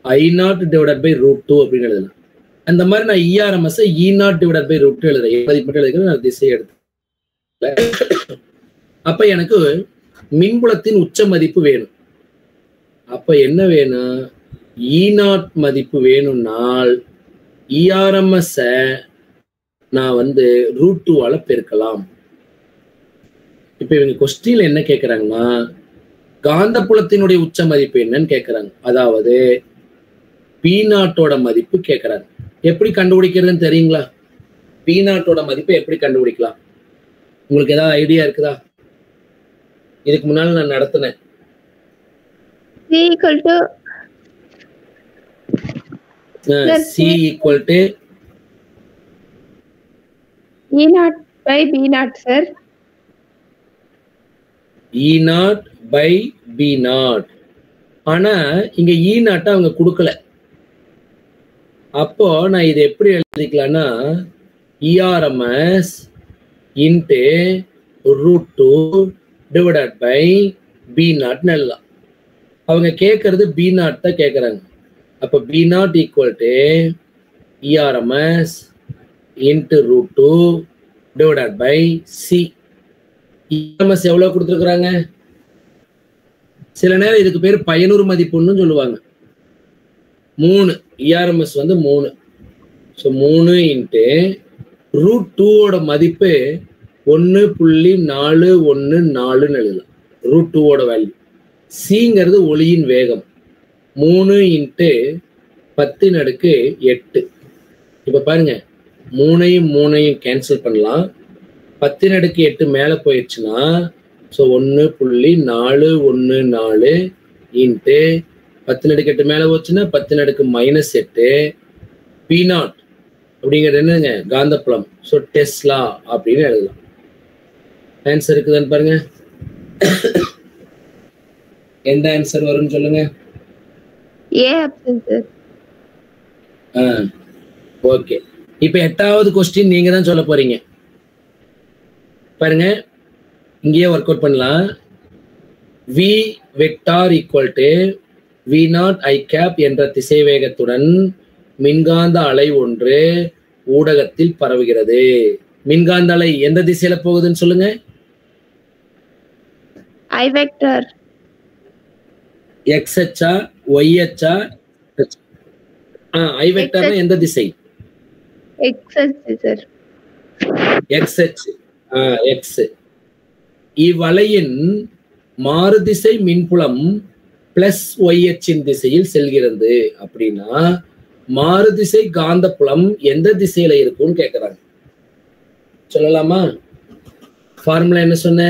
I naught divided by root 2 அப்படின்னு எழுதலாம். அந்த மாதிரி நான் ERMS E naught divided by root 2 எழுதுறேன். மதிப்பு மட்டும் எழுதுறேன், நான் திசை எடுத்து. அப்ப எனக்கு மின்புலத்தின் உச்ச மதிப்பு வேணும். அப்ப என்ன வேணும்? E நாட் மதிப்பு வேணும்னால் ERMS நான் வந்து ரூட் 2ஆல பெருக்கலாம். இப்ப இவங்க கொஸ்டின்ல என்ன கேட்கறாங்கன்னா, காந்த புலத்தினுடைய உச்ச மதிப்பு என்னன்னு கேட்கறாங்க. அதாவது P நாட்டோட மதிப்பு கேட்கறாங்க. எப்படி கண்டுபிடிக்கிறதுன்னு தெரியுங்களா? P நாட்டோட மதிப்பு எப்படி கண்டுபிடிக்கலாம்? உங்களுக்கு ஏதாவது ஐடியா இருக்குதா? இதுக்கு முன்னால நான் நடத்தினேன். C equal to E not by B not sir. E not by B not. ஆனா இங்க E நாட்டை அவங்க கொடுக்கல. அப்போ நான் இதை எப்படி எழுதிக்கலாம்னா ERMS into root 2 divided by B நாட்னு எழுதலாம். அவங்க கேட்கறது B நாட் தான் கேட்கறாங்க. அப்ப B naught equal to ERMS into root 2 divided by C. ERMS எவ்வளவு கொடுத்துருக்குறாங்க? சில நேரம் இதுக்கு பேர் பயனுறு மதிப்புன்னு சொல்லுவாங்க. 3 ERMS வந்து 3. ஸோ 3 இன்ட்டு ரூட் 2ஓட மதிப்பு 1.414 எழுதலாம். Root 2ஓட value. சிங்கிறது ஒளியின் வேகம். 3 இன்ட்டு 10⁸. இப்ப பாருங்க, மூணையும் கேன்சல் பண்ணலாம். 10⁻8 மேலே போயிடுச்சுன்னா ஸோ 1.414 இன்ட்டு 10⁻8 மேலே போச்சுன்னா 10⁻−8 P0 அப்படிங்கிறது என்னங்க காந்தப்புலம். ஸோ டெஸ்லா அப்படின்னு எழுதலாம். ஆன்சர் இருக்குதான்னு பாருங்க. எந்த ஆன்சர் வரும்னு சொல்லுங்க. A option sir. ஓகே, இப்போ 8வது கொஸ்டின் நீங்க தான் சொல்ல போறீங்க. பாருங்க, இங்கேயே ஒர்க் அவுட் பண்ணலாம். V vector equal to V0 I cap என்ற திசைவேகத்துடன் மின்காந்த அலை ஒன்று ஊடகத்தில் பரவுகிறது. மின்காந்த அலை எந்த திசையில போகுதுன்னு சொல்லுங்க. ஐ வெக்டார். எக்ஸ் அச்சா ஒய் அச்சா? ஐ வெக்டார்னா எந்த திசை? எக்ஸ் அச்சு சார். எக்ஸ் அச்சு. எக்ஸ். இவ்வலையின் மாறுதிசை மின்புலம் பிளஸ் ஒய் அச்சின் திசையில் செல்கிறது. அப்படின்னா மாறுதிசை காந்தப்புலம் எந்த திசையில இருக்கும்னு கேட்கிறாங்க. சொல்லலாமா? ஃபார்முலா என்ன சொன்ன?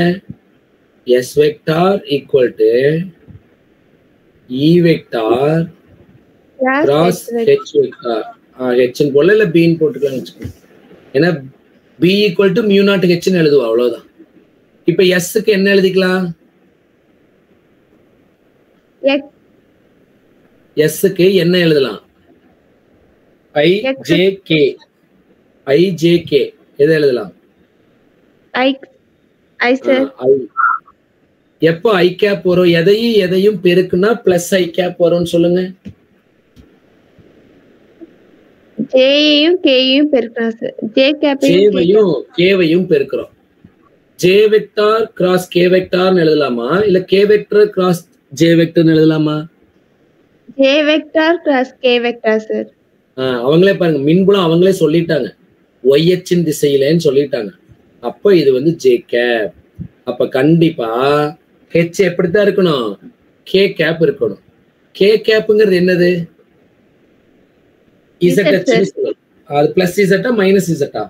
S vector equal to E vector cross H vector. ஹெச்னு போல இல்ல பின்னு போட்டுக்கலாம்னு வச்சுக்கோங்க. ஏன்னா பி ஈக்குவல் டு μ0 ஹெச்னு எழுதுவோம், அவ்வளவுதான். இப்ப எஸ்க்கு என்ன எழுதிக்கலாம்? எஸ்க்கு என்ன எழுதலாம்? I J K. எதை எழுதலாம்? எப்போ ஐ கேப் வரும்? எதையும் பெருக்குனா பிளஸ் ஐ கேப் வரும்னு சொல்லுங்க. ஜேயையும் கேயையும் பெருக்குறோம் சார். கேவையும் பெருக்குறோம். ஜே வெக்டார் கிராஸ் கே வெக்டார்னு எழுதலாமா, இல்ல கே வெக்டர் கிராஸ் ஜே வெக்டர்னு எழுதலாமா? J vector cross K vector sir. அவங்களே பாருங்க, மின்புலம் அவங்களே சொல்லிட்டாங்க, ஒய் அச்சின் திசையிலன்னு சொல்லிட்டாங்க. அப்ப இது வந்து ஜே கேப். அப்ப கண்டிப்பா ஹெச் எப்படித்தான் இருக்கணும்? கே கேப் இருக்கணும். கே கேப்ங்கிறது என்னது? இசட் அச்சுன்னு சொல்லலாம். அது பிளஸ் இசட்டா மைனஸ் இசட்டா?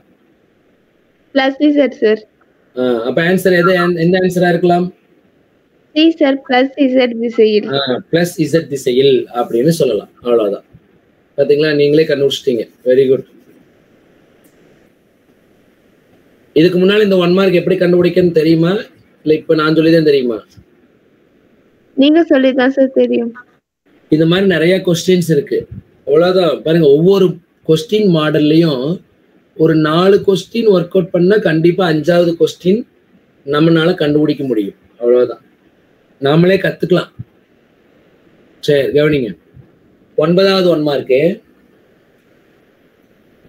Plus Z sir. அப்ப ஆன்சர் எது? எந்த ஆன்சரா இருக்கலாம்? சி சார், பிளஸ் இசட் திசையில். பிளஸ் இசட் திசையில் அப்படின்னு சொல்லலாம். அவ்வளவுதான். பாத்தீங்களா, நீங்களே கண்டுபிடிச்சிட்டீங்க. Very good. இதுக்கு முன்னால இந்த 1 மார்க் எப்படி கண்டுபிடிக்கன்னு தெரியுமா, இல்ல இப்ப நான் சொல்லிதான் தெரியுமா? நீங்க சொல்லிதான் சார் தெரியும். இந்த மாதிரி நிறைய கொஸ்டின்ஸ் இருக்கு. அவ்வளவுதான். பாருங்க, ஒவ்வொரு கொஸ்டின் மாடல்லையும் ஒரு 4 கொஸ்டின் ஒர்க் அவுட் பண்ணா கண்டிப்பா 5வது கொஸ்டின் நம்மளால கண்டுபிடிக்க முடியும். அவ்வளவுதான், நாமளே கத்துக்கலாம். சரி, கவனிங்க. 9வது 1 மார்க்கு.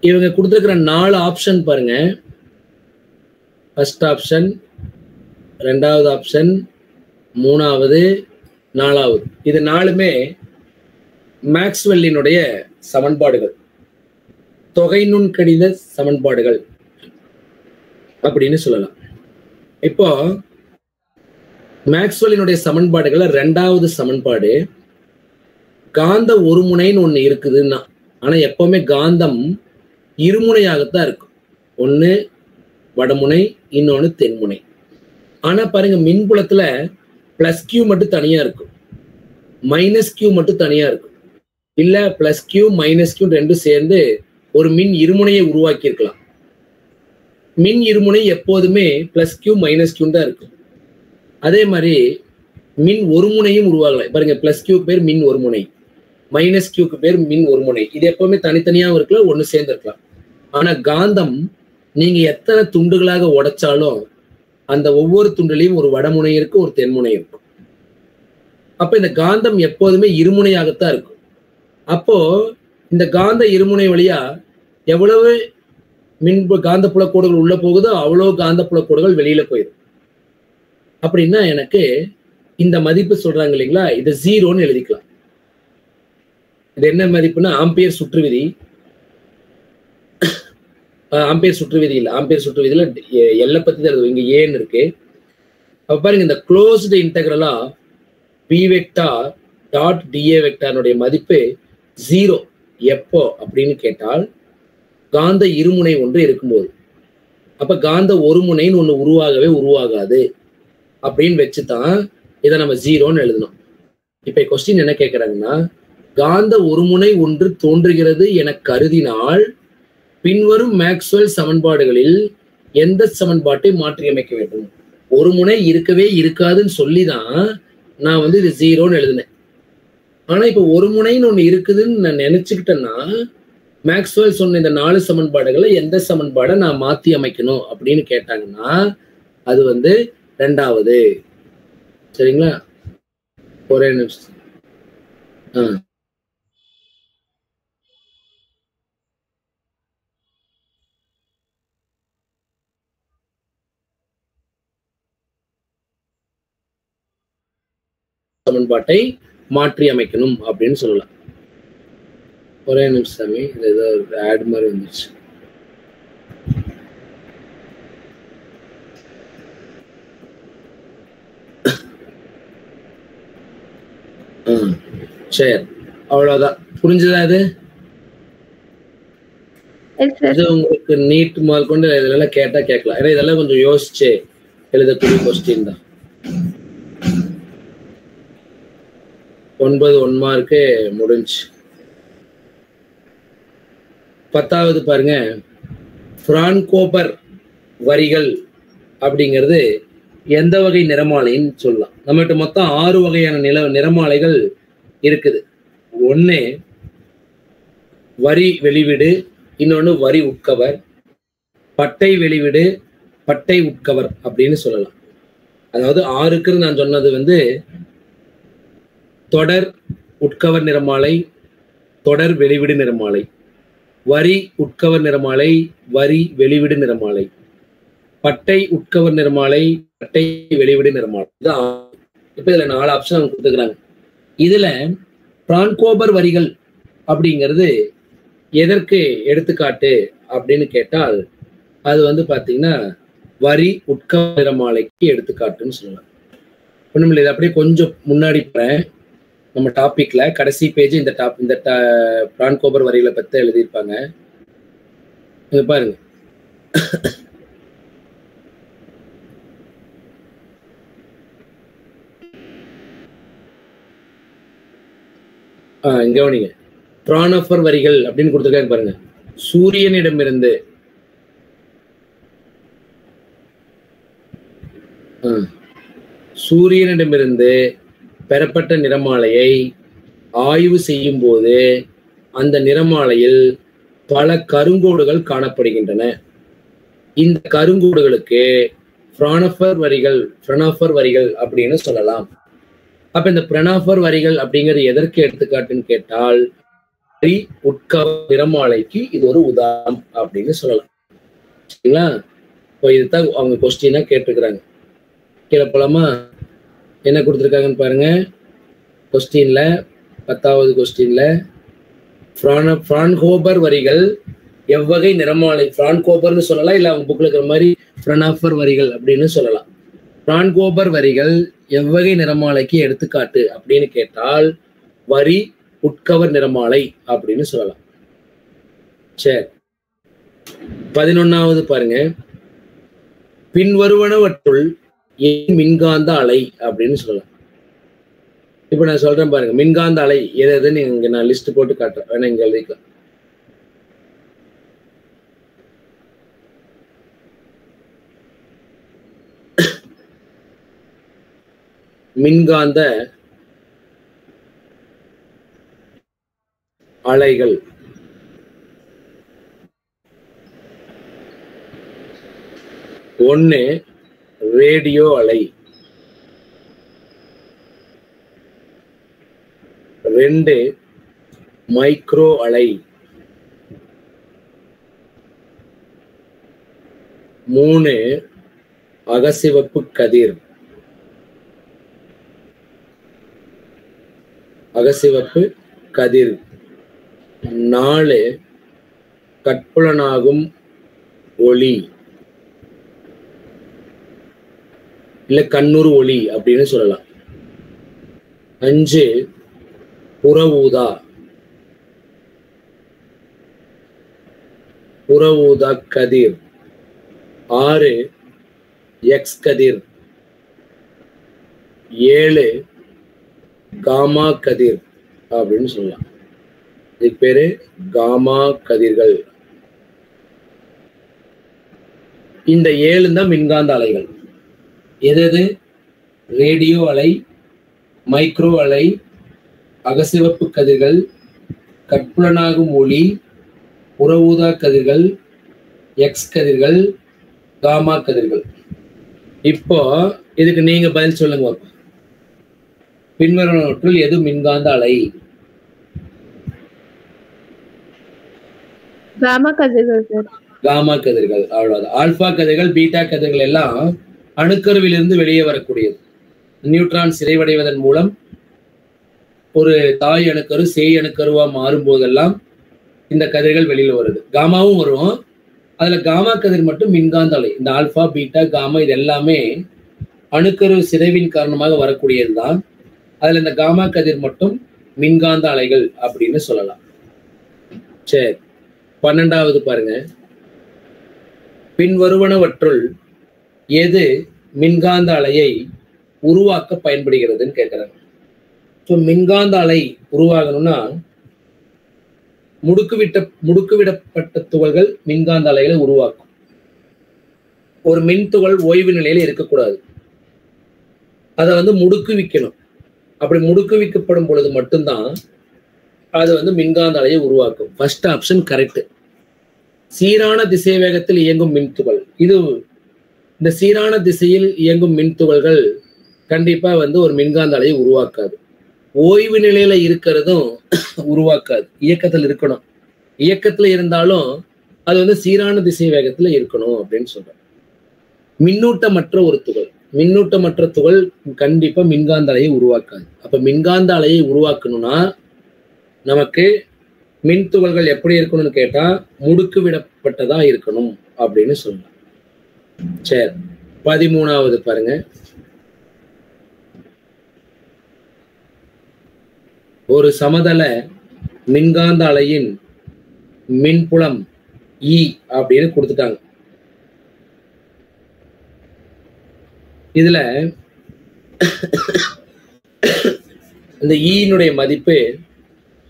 இவங்க கொடுத்துருக்கிற 4 ஆப்ஷன் பாருங்க. ஃபர்ஸ்ட் ஆப்ஷன், 2வது ஆப்ஷன், 3வது, 4வது. இது 4மே மேக்ஸ்வெல்லினுடைய சமன்பாடுகள், தொகை நுண்கணித சமன்பாடுகள் அப்படின்னு சொல்லலாம். இப்போ மேக்ஸ்வெல்லினுடைய சமன்பாடுகள்ல 2வது சமன்பாடு, காந்த ஒருமுனைன்னு ஒண்ணு இருக்குதுன்னா, ஆனா எப்பவுமே காந்தம் இருமுனையாகத்தான் இருக்கும். ஒண்ணு வடமுனை, இன்னொன்னு தென்முனை. ஆனா பாருங்க, மின்புலத்துல பிளஸ் கியூ மட்டும் தனியா இருக்கும், மைனஸ் கியூ மட்டும் தனியா இருக்கும். இல்ல பிளஸ் கியூ மைனஸ் கியூ ரெண்டும் சேர்ந்து ஒரு மின் இருமுனையை உருவாக்கி இருக்கலாம். மின் இருமுனை எப்போதுமே பிளஸ் கியூ மைனஸ் கியூ தான் இருக்கும். அதே மாதிரி மின் ஒருமுனையும் உருவாகலாம். பாருங்க, பிளஸ் கியூக்கு பேர் மின் ஒருமுனை, மைனஸ் கியூக்கு பேர் மின் ஒருமுனை. இது எப்பவுமே தனித்தனியாகவும் இருக்கலாம், ஒண்ணு சேர்ந்து இருக்கலாம். ஆனா காந்தம் நீங்க எத்தனை துண்டுகளாக உடைச்சாலும் அந்த ஒவ்வொரு துண்டுலையும் ஒரு வடமுனை இருக்கும், ஒரு தென்முனை இருக்கும். அப்ப இந்த காந்தம் எப்போதுமே இருமுனையாகத்தான் இருக்கும். அப்போ இந்த காந்த இருமுனை வழியா எவ்வளவு காந்தப்புல கோடுகள் உள்ள போகுதோ அவ்வளவு காந்தப்புல கோடுகள் வெளியில போயிடும். அப்படின்னா எனக்கு இந்த மதிப்பு சொல்றாங்க இல்லைங்களா, இது 0ன்னு எழுதிக்கலாம். இது என்ன மதிப்புன்னா ஆம்பியர் சுற்று விதி. ஆம்பியர் சுற்று விதி இல்ல, ஆம்பியர் சுற்று விதியில எல்லை பத்தி தான் இங்க ஏன்னு இருக்கு. அப்ப பாருங்க, இந்த க்ளோஸ்டு இன்டெக்ரலா பி வெக்டார் டாட் டிஏ வெக்டாருடைய மதிப்பு 0 எப்போ அப்படின்னு கேட்டால், காந்த இருமுனை ஒன்று இருக்கும்போது. அப்ப காந்த ஒரு முனைன்னு ஒண்ணு உருவாகவே உருவாகாது அப்படின்னு வச்சுதான் இதை நம்ம ஜீரோன்னு எழுதணும். இப்ப கொஸ்டின் என்ன கேட்கறாங்கன்னா, காந்த ஒருமுனை ஒன்று தோன்றுகிறது என கருதினால் பின்வரும் மேக்ஸ்வெல் சமன்பாடுகளில் எந்த சமன்பாட்டை மாற்றியமைக்க வேண்டும்? ஒரு முனை இருக்கவே இருக்காதுன்னு சொல்லிதான் நான் இது ஜீரோன்னு எழுதினேன். ஆனா இப்ப ஒரு முனைன்னு ஒண்ணு இருக்குதுன்னு நான் நினைச்சுக்கிட்டேன்னா மேக்ஸ்வெல் சொன்ன இந்த 4 சமன்பாடுகளை எந்த சமன்பாடை நான் மாத்தி அமைக்கணும் அப்படின்னு கேட்டாங்கன்னா அது ரெண்டாவது. சரிங்களா? ஒரே நிமிஷம். சமன்பாட்டை மாற்றி அமைக்கணும் அப்படின்னு சொல்லலாம். ஒரே நிமிஷம், இது ஏதோ ஆட் மாதிரி வந்துச்சு. சரி, அவ்வளவுதான். புரிஞ்சுதா? இது உங்களுக்கு நீட் முதல் கொண்டு இதெல்லாம் கேட்டா கேட்கலாம். ஏன்னா இதெல்லாம் கொஞ்சம் யோசிச்சு எழுதக்கூடிய கொஸ்டின் தான். 9 1 மார்க்கு முடிஞ்சு. 10வது பாருங்க, பிரான்கோபர் வரிகள் அப்படிங்கிறது எந்த வகை நிறமாலைன்னு சொல்லலாம். நம்மகிட்ட மொத்தம் 6 வகையான நிறமாலைகள் இருக்குது. ஒண்ணு வரி வெளிவிடு, இன்னொன்னு வரி உட்கவர், பட்டை வெளிவிடு, பட்டை உட்கவர் அப்படின்னு சொல்லலாம். அதாவது 6க்கு நான் சொன்னது தொடர் உட்கவர் நிறமாலை, தொடர் வெளிவிடு நிறமாலை, வரி உட்கவர் நிறமாலை, வரி வெளிவிடு நிறமாலை, பட்டை உட்கவர் நிறமாலை, பட்டை வெளிவிடு நிறமாலை. இப்ப இதுல 4 ஆப்ஷன் அவங்க கொடுத்துக்கிறாங்க. இதுல பிரான்கோபர் வரிகள் அப்படிங்கிறது எதற்கு எடுத்துக்காட்டு அப்படின்னு கேட்டால் அது பாத்தீங்கன்னா வரி உட்கவர் நிறமாலைக்கு எடுத்துக்காட்டுன்னு சொல்லலாம். ஒண்ணுமில்லை, இது அப்படியே கொஞ்சம் முன்னாடி போறேன். நம்ம டாபிக்ல கடைசி பேஜ் இந்த பிரான்கோபர் வரிகளை பத்தி எழுதியிருப்பாங்க. இங்க பாருங்க. இங்க கவனிங்க. பிரானோபர் வரிகள் அப்படின்னு கொடுத்துருக்காங்க பாருங்க. சூரியனிடமிருந்து பெறப்பட்ட நிறமாலையை ஆய்வு செய்யும் போது அந்த நிறமாலையில் பல கருங்கோடுகள் காணப்படுகின்றன. இந்த கருங்கோடுகளுக்கு பிரானோபர் வரிகள் அப்படின்னு சொல்லலாம். அப்ப இந்த பிரானோபர் வரிகள் அப்படிங்கிறது எதற்கு எடுத்துக்காட்டுன்னு கேட்டால் வரி உட்கவர் நிறமாலைக்கு இது ஒரு உதாரணம் அப்படின்னு சொல்லலாம். சரிங்களா? இப்போ இதுதான் அவங்க கொஸ்டினா கேட்டிருக்கிறாங்க. கீழே போலாமா? என்ன கொடுத்துருக்காங்கன்னு பாருங்க. கொஸ்டின்ல 10வது கொஸ்டின்ல பிரான்கோபர் வரிகள் எவ்வகை நிறமாலை, பிரான்கோபர்னு சொல்லலாம், இல்ல அவங்க புக்ல இருக்கிற மாதிரி பிரானோபர் வரிகள் அப்படின்னு சொல்லலாம். பிரான்கோபர் வரிகள் எவ்வகை நிறமாலைக்கு எடுத்துக்காட்டு அப்படின்னு கேட்டால் வரி உட்கவர் நிறமாலை அப்படின்னு சொல்லலாம். சரி, 11வது பாருங்க. பின்வருவனவற்றுள் மின்காந்த அலை அப்படின்னு சொல்லலாம். இப்ப நான் சொல்றேன் பாருங்க, மின்காந்த அலை எதுன்னு இங்க நான் லிஸ்ட் போட்டு காட்டுறேன், வேணா இங்க எழுதிக்கலாம். மின்காந்த அலைகள் ஒன்னு ரேடியோ அலை, 2 மைக்ரோ அலை, 3 அகச்சிவப்பு கதிர், அகச்சிவப்பு கதிர், 4 கட்புலனாகும் ஒளி இல்ல கண்ணுறு ஒளி அப்படின்னு சொல்லலாம், 5 புற ஊதா, புற ஊதா கதிர், 6 எக்ஸ் கதிர், 7 காமா கதிர் அப்படின்னு சொல்லலாம். இதுக்கு பேரு காமா கதிர்கள். இந்த 7 தான் மின்காந்த அலைகள். எது? ரேடியோ அலை, மைக்ரோ அலை, அகசிவப்பு கதிர்கள், கட்புலனாகும் ஒளி, புற ஊதா கதிர்கள், எக்ஸ் கதிர்கள், காமா கதிர்கள். இப்போ இதுக்கு நீங்க பதில் சொல்லுங்க. பின்வருவனவற்றுள் எது மின்காந்த அலை? காமா கதிர்கள் சார். காமா கதிர்கள். அவ்வளவுதான். ஆல்பா கதிர்கள், பீட்டா கதிர்கள் எல்லாம் அணுக்கருவிலிருந்து வெளியே வரக்கூடியது. நியூட்ரான் சிதைவடைவதன் மூலம் ஒரு தாய் அணுக்கரு சேய் அணுக்கருவா மாறும் போதெல்லாம் இந்த கதிர்கள் வெளியில வருது. காமாவும் வரும். அதுல காமா கதிர் மட்டும் மின்காந்த அலை. இந்த ஆல்பா, பீட்டா, காமா இது எல்லாமே அணுக்கரு சிதைவின் காரணமாக வரக்கூடியதுதான். அதுல இந்த காமா கதிர் மட்டும் மின்காந்த அலைகள் அப்படின்னு சொல்லலாம். சரி, 12வது பாருங்க. பின்வருவனவற்றுள் எது மின்காந்த அலையை உருவாக்க பயன்படுகிறதுன்னு கேட்கிறாங்க. மின்காந்த அலை உருவாகணும்னா முடுக்குவிடப்பட்ட துகள்கள் மின்காந்த அலைகளை உருவாக்கும். ஒரு மின் துகள் ஓய்வு நிலையில இருக்கக்கூடாது. அதை முடுக்குவிக்கணும். அப்படி முடுக்குவிக்கப்படும் பொழுது மட்டும்தான் அது மின்காந்த அலையை உருவாக்கும். First option correct. சீரான திசை வேகத்தில் இயங்கும் மின்துகள், இந்த சீரான திசையில் இயங்கும் மின்துகள்கள் கண்டிப்பா ஒரு மின்காந்த அலையை உருவாக்காது. ஓய்வு நிலையில இருக்கிறதும் உருவாக்காது. இயக்கத்தில் இருக்கணும். இயக்கத்துல இருந்தாலும் அது சீரான திசை வேகத்துல இருக்கணும் அப்படின்னு சொல்றேன். மின்னூட்டமற்ற துகள் கண்டிப்பா மின்காந்த அலையை உருவாக்காது. அப்ப மின்காந்த அலையை உருவாக்கணும்னா நமக்கு மின் துகள்கள் எப்படி இருக்கணும்னு கேட்டா முடுக்கு விடப்பட்டதா இருக்கணும் அப்படின்னு சொல்லலாம். சரி, 13வது பாருங்க. ஒரு சமதள மின்காந்த அலையின் மின்புலம் E அப்படின்னு கொடுத்துட்டாங்க. இதுல இந்த ஈனுடைய மதிப்பு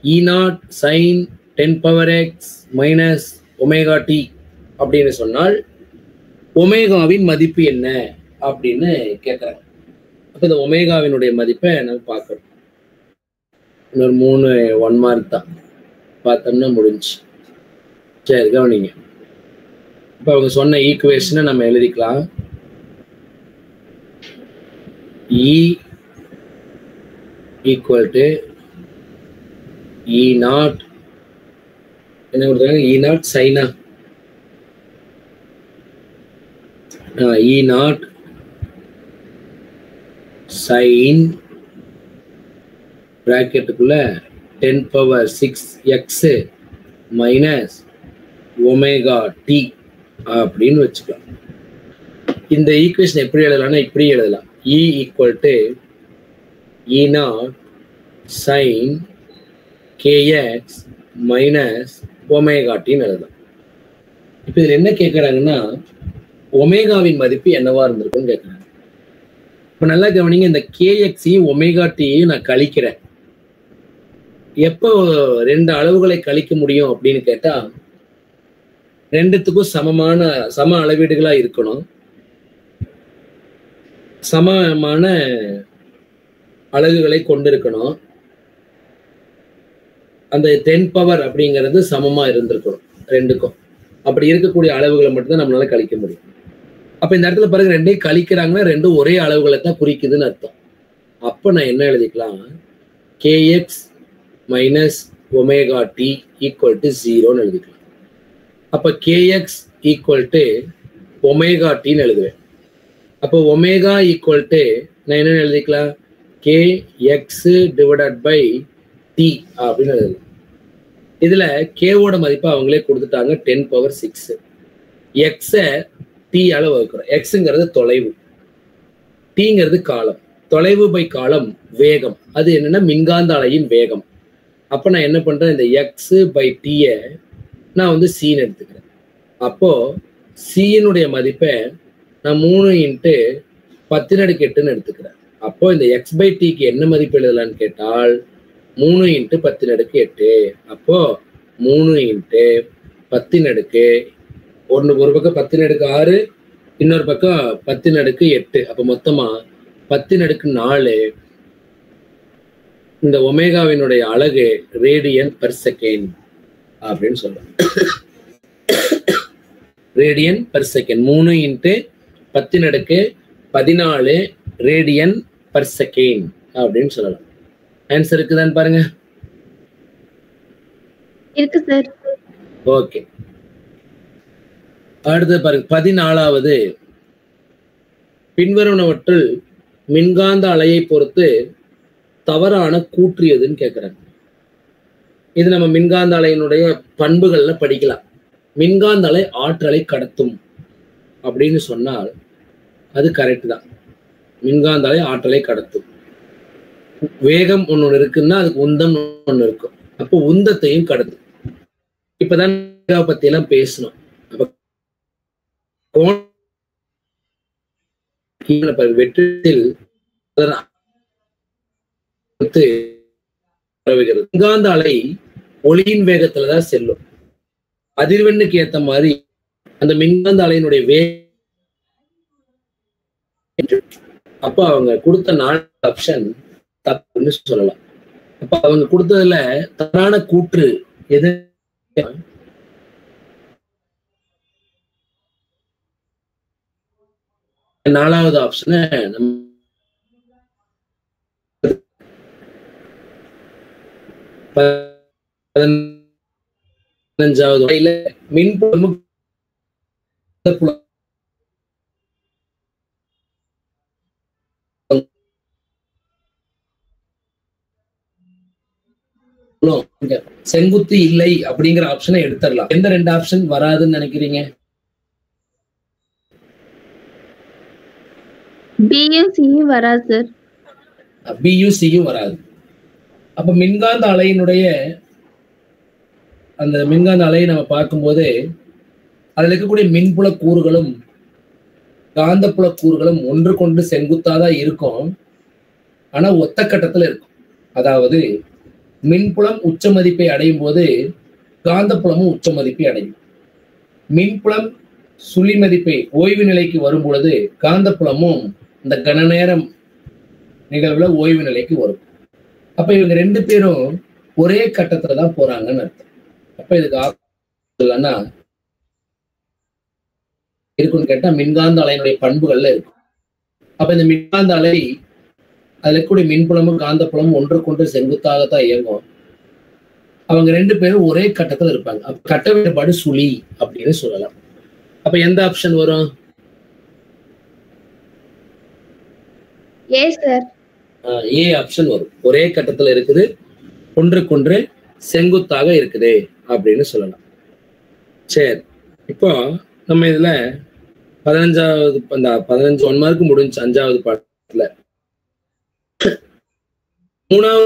E0 sin 10⁻x minus omega T அப்படின்னு சொன்னால் ஒமேகாவின் மதிப்பு என்ன அப்படின்னு கேட்குறாங்க. அப்போ இந்த ஒமேகாவினுடைய மதிப்பை நம்ம பார்க்கணும். இன்னொரு 3 1 மார்க் தான் பார்த்தோம்னா முடிஞ்சு. சரி, கவனிங்க. இப்போ அவங்க சொன்ன ஈக்குவேஷனை நம்ம எழுதிக்கலாம். E ஈக்குவல் டு E0 என்ன கொடுத்தாங்க? E0 சைனா E0 sin பிராக்கெட்டுக்குள்ள 10⁻6x மைனஸ் ஒமேகா டி அப்படின்னு வச்சுக்கலாம். இந்த ஈக்குவேஷன் எப்படி எழுதலாம்னா இப்படி எழுதலாம். E equal to E0 sin kx minus omega டின்னு எழுதலாம். இப்போ இதில் என்ன கேட்குறாங்கன்னா ஒமேகாவின் மதிப்பு என்னவா இருந்திருக்குன்னு கேட்குறாங்க. இப்போ நல்லா கவனிங்க. இந்த கேஎக்ஸையும் ஒமேகா டியையும் நான் கழிக்கிறேன். எப்போ 2 அளவுகளை கழிக்க முடியும் அப்படின்னு கேட்டா ரெண்டுத்துக்கும் சம அளவீடுகளா இருக்கணும். சமமான அலகுகளை கொண்டிருக்கணும். அந்த 10 அப்படிங்கிறது சமமா இருந்திருக்கணும் ரெண்டுக்கும். அப்படி இருக்கக்கூடிய அளவுகளை மட்டும்தான் நம்மளால கழிக்க முடியும். அப்ப இந்த இடத்துல பாருங்க, ரெண்டையும் கழிக்கிறாங்கன்னா ரெண்டும் ஒரே அளவுகளை தான் குறிக்குதுன்னு அர்த்தம். அப்ப நான் என்ன எழுதிக்கலாம்? K X minus omega T equal to 0ன்னு எழுதிக்கலாம். அப்ப கேஎக்ஸ் ஈக்குவல் டு ஒமேகா டின்னு எழுதுவேன். அப்போ ஒமேகா ஈக்குவல் டு நான் என்ன எழுதிக்கலாம்? K X divided by T அப்படின்னு எழுதலாம். இதுல கேவோட மதிப்பை அவங்களே கொடுத்துட்டாங்க 10⁻6. எக்ஸை டீயால வகுக்கிறோம். எக்ஸுங்கிறது தொலைவு, டீங்கிறது காலம். தொலைவு பை காலம் வேகம். அது என்னன்னா மின்காந்த அலையின் வேகம். அப்ப நான் என்ன பண்றேன்? இந்த எக்ஸ் பை டீயை நான் சீன்னு எடுத்துக்கிறேன். அப்போ சியினுடைய மதிப்பை நான் 3 இன்ட்டு 10^8 எடுத்துக்கிறேன். அப்போ இந்த x/t என்ன மதிப்பு எழுதலான்னு கேட்டால் 3 இன்ட்டு 10^8. அப்போ 3 இன்ட்டு 10 ஒரு பக்கம் 10^6, இன்னொரு பக்கம் 10^8. அப்போ மொத்தமா 10^4. இந்த ஒமேகாவினுடைய அலகு ரேடியன் பெர் செகண்ட் அப்படின்னு சொல்றோம். Radian per second 3 into 10^14 radian per second அப்படின்னு சொல்லலாம். ஆன்சர் இருக்குதான்னு பாருங்க. இருக்கு சார். ஓகே, அடுத்து பாருங்க 14வது. பின்வருவனவற்றில் மின்காந்த அலையை பொறுத்து தவறான கூற்று எதுன்னு கேட்கிறாங்க. இது நம்ம மின்காந்த அலையினுடைய பண்புகள்ல படிக்கலாம். மின்காந்த அலை ஆற்றலை கடத்தும் அப்படின்னு சொன்னால் அது கரெக்ட் தான். மின்காந்த அலை ஆற்றலை கடத்தும். வேகம் ஒண்ணு இருக்குன்னா அதுக்கு உந்தம் ஒண்ணு இருக்கும். அப்போ உந்தத்தையும் கடத்தும். இப்பதான் பத்தி எல்லாம் பேசணும். வெற்றில் மின்காந்த அலை ஒளியின் வேகத்துலதான் செல்லும். அதிர்வெண்ணுக்கு ஏத்த மாதிரி அந்த மின்காந்த அலையினுடைய அப்ப அவங்க கொடுத்த 4 ஆப்ஷன் தப்புன்னு சொல்லலாம். அப்ப அவங்க கொடுத்ததுல தவறான கூற்று எது? 4வது ஆப்ஷனை நம்ம 15வது மின்புலம் செங்குத்து இல்லை அப்படிங்கிற ஆப்ஷனை எடுத்துடலாம். எந்த 2 ஆப்ஷன் வராதுன்னு நினைக்கிறீங்க? பியும் வராது சார். பியும் வராது. அப்ப மின்காந்த அலையினுடைய அந்த மின்காந்த அலையை நம்ம பார்க்கும்போது அதுல இருக்கக்கூடிய மின்புல கூறுகளும் காந்தப்புல கூறுகளும் ஒன்றுக்கொண்டு செங்குத்தாதான் இருக்கும். ஆனா ஒத்த கட்டத்துல இருக்கும். அதாவது மின்புலம் உச்ச மதிப்பை அடையும் போது காந்தப்புலமும் உச்ச மதிப்பை அடையும். மின்புலம் சுழி மதிப்பை ஓய்வு நிலைக்கு வரும் பொழுது காந்தப்புலமும் இந்த கன நேரம் நிகழ்வுல ஓய்வு நிலைக்கு வரும். அப்ப இவங்க 2 பேரும் ஒரே கட்டத்துலதான் போறாங்கன்னு அர்த்தம். அப்ப இதுக்கு இல்லைன்னா இருக்குன்னு கேட்டா மின்காந்த அலையினுடைய பண்புகள்ல இருக்கும். அப்ப இந்த மின்காந்த அலை அதுல இருக்கக்கூடிய மின்புலமும் காந்தப்புலமும் ஒன்றுக்கொன்று செங்குத்தாகத்தான் இயங்கும். அவங்க 2 பேரும் ஒரே கட்டத்துல இருப்பாங்க. அப்ப கட்ட வேறுபாடு சுழி அப்படின்னு சொல்லலாம். அப்ப எந்த ஆப்ஷன் வரும்? ஏ சார். ஏ ஆப்ஷன் வரும். ஒரே கட்டத்துல இருக்குது, ஒன்றுக்கொன்று செங்குத்தாக இருக்குது அப்படின்னு சொல்லலாம். சரி, இப்போ நம்ம இதுல 15வது 1 மார்க் முடிஞ்சு 5வது பாடத்துல 3வது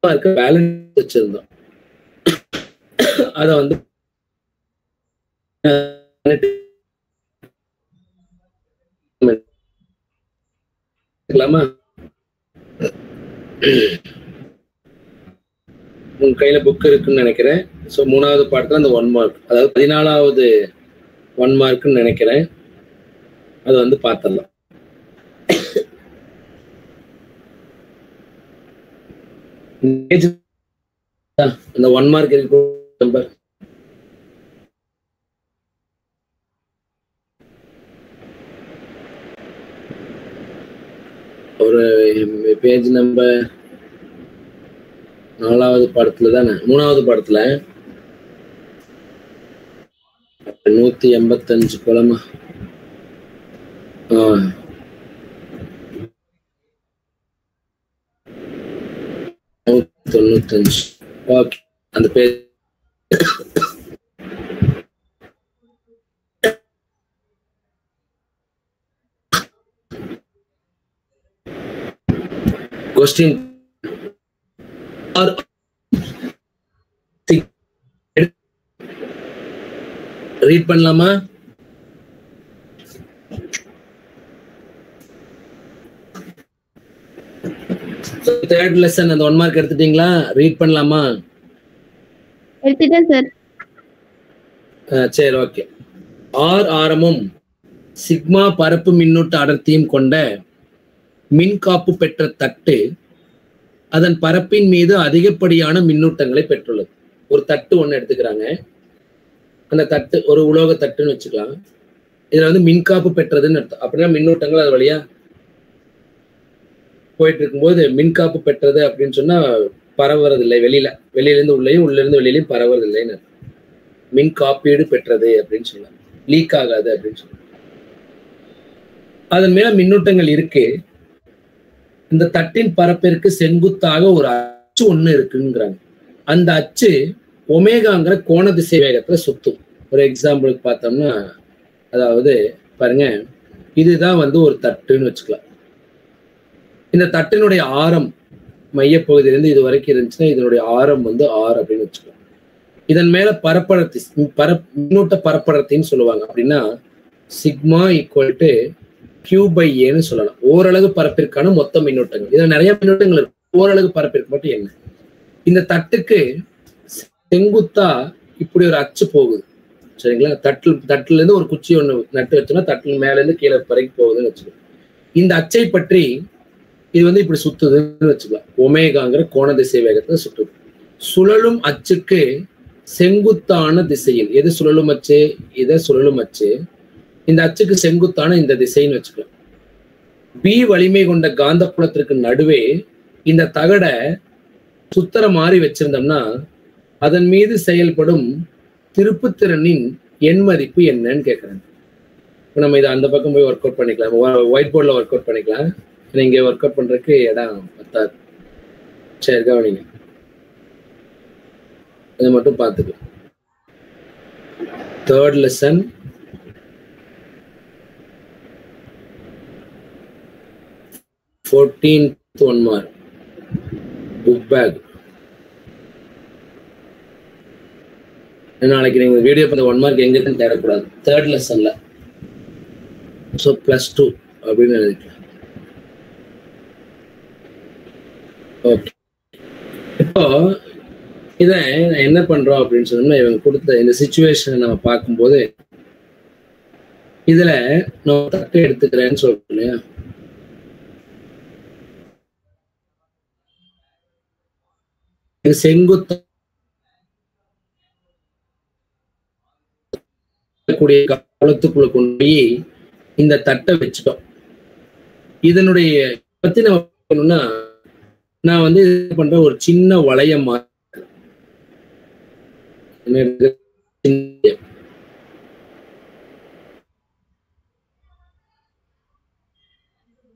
மார்க் பேலன்ஸ் வச்சிருந்தோம். அத வந்து உங்க கையில புக் இருக்குன்னு நினைக்கிறேன். ஸோ 3வது பாடத்துல அந்த 1 மார்க், அதாவது 14வது 1 மார்க்னு நினைக்கிறேன். அது வந்து பார்த்துடலாம். அந்த 1 மார்க் இருக்கு நம்பர் ஒரு பேஜ் நம்பர் 4வது பாடத்துல தானே, 3வது பாடத்துல 185 குலமா 195. ஓகே, அந்த பேஜ் question or ரீட் பண்ணலாமா? தேர்ட் லெசன் அந்த 1 மார்க் எடுத்துட்டீங்களா? ரீட் பண்ணலாமா? எடுத்துட்டேன் சார். சரி, ஓகே. ஆர் ஆரமும் சிக்மா பரப்பு மின்னூட்ட அடர்த்தியும் கொண்ட மின்காப்பு பெற்ற தட்டு அதன் பரப்பின் மீது அதிகப்படியான மின்னூட்டங்களை பெற்றுள்ளது. ஒரு தட்டு ஒண்ணு எடுத்துக்கிறாங்க. அந்த தட்டு ஒரு உலோக தட்டுன்னு வச்சுக்கலாம். இதுல வந்து மின்காப்பு பெற்றதுன்னு அர்த்தம். அப்படின்னா மின்னூட்டங்கள் அது வழியா போயிட்டு இருக்கும்போது மின்காப்பு பெற்றது அப்படின்னு சொன்னா பரவுறதில்லை, வெளியில இருந்து உள்ளேயும் உள்ள இருந்து வெளியிலையும் பரவுறதில்லைன்னு. மின் காப்பீடு பெற்றது அப்படின்னு சொன்னாங்க. லீக் ஆகாது அப்படின்னு சொன்னாங்க. அதன் மேல மின்னூட்டங்கள் இருக்கு. இந்த தட்டின் பரப்பிற்கு செங்குத்தாக ஒரு அச்சு ஒண்ணு இருக்குங்கிறாங்க. அந்த அச்சு ஒமேகாங்கிற கோண திசை வேகத்துல சுத்தும். ஒரு எக்ஸாம்பிளுக்கு பார்த்தோம்னா, அதாவது பாருங்க, இதுதான் வந்து ஒரு தட்டுன்னு வச்சுக்கலாம். இந்த தட்டினுடைய ஆரம் மையப்பகுதியிலிருந்து இது வரைக்கும் இருந்துச்சுன்னா இதனுடைய ஆரம் வந்து ஆர் அப்படின்னு வச்சுக்கலாம். இதன் மேல பரப்படர்த்தி மின்னூட்ட பரப்படர்த்தின்னு சொல்லுவாங்க. அப்படின்னா sigma equal to Q by ஏன்னு சொல்லலாம். ஓரளவு பரப்பிற்கான மொத்த மின்னூட்டங்கள். இதுல நிறைய மின்னூட்டங்கள் இருக்கு. ஓரளவு பரப்பிற்கு மட்டும் என்ன, இந்த தட்டுக்கு செங்குத்தா இப்படி ஒரு அச்சு போகுது, சரிங்களா? தட்டுல இருந்து ஒரு குச்சி ஒண்ணு நட்டு வச்சோம்னா தட்டுல மேல இருந்து கீழே வரைக்கும் போகுதுன்னு வச்சுக்கலாம். இந்த அச்சை பற்றி இது வந்து இப்படி சுத்துதுன்னு வச்சுக்கலாம். ஒமேகாங்கிற கோண திசை வேகத்துல சுற்றுது. சுழலும் அச்சுக்கு செங்குத்தான திசையில், எது சுழலும் அச்சு? இதை சுழலும் அச்சு. இந்த அச்சுக்கு செங்குத்தான இந்த திசைன்னு வச்சுக்கலாம். பி வலிமை கொண்ட காந்தப்புலத்திற்கு நடுவே இந்த தகடை சுத்தர மாறி வச்சிருந்தோம்னா அதன் மீது செயல்படும் திருப்புத்திறனின் எண் மதிப்பு என்னன்னு கேட்கறாங்க. இப்போ நம்ம இதை அந்த பக்கம் போய் ஒர்க் அவுட் பண்ணிக்கலாம். ஒயிட் போர்டில் ஒர்க் அவுட் பண்ணிக்கலாம். இங்கே ஒர்க் அவுட் பண்றதுக்கு இடம் பத்தாது. சரி, கவனிங்க, இதை மட்டும் பார்த்துக்கலாம். Third lesson one mark book back. நாளைக்கு நீங்க வீடியோ பண்ண 1 மார்க் எங்க இருக்குன்னு தேடக்கூடாது. தேர்ட் லெசன்ல ஸோ +2 அப்படின்னு நினைக்கிறேன். ஓகே, இப்போ இதை என்ன பண்றோம் அப்படின்னு சொன்னோம்னா, இவங்க கொடுத்த இந்த சிச்சுவேஷனை நம்ம பார்க்கும்போது இதுல நான் தட்டை எடுத்துக்கிறேன்னு சொல்றேன் இல்லையா? செங்குத்த கூடிய காலத்துக்குள்ள கொண்டு போய் இந்த தட்டை வச்சுட்டோம். இதனுடைய பத்தி நம்ம நான் வந்து இது பண்ற ஒரு சின்ன வளையம்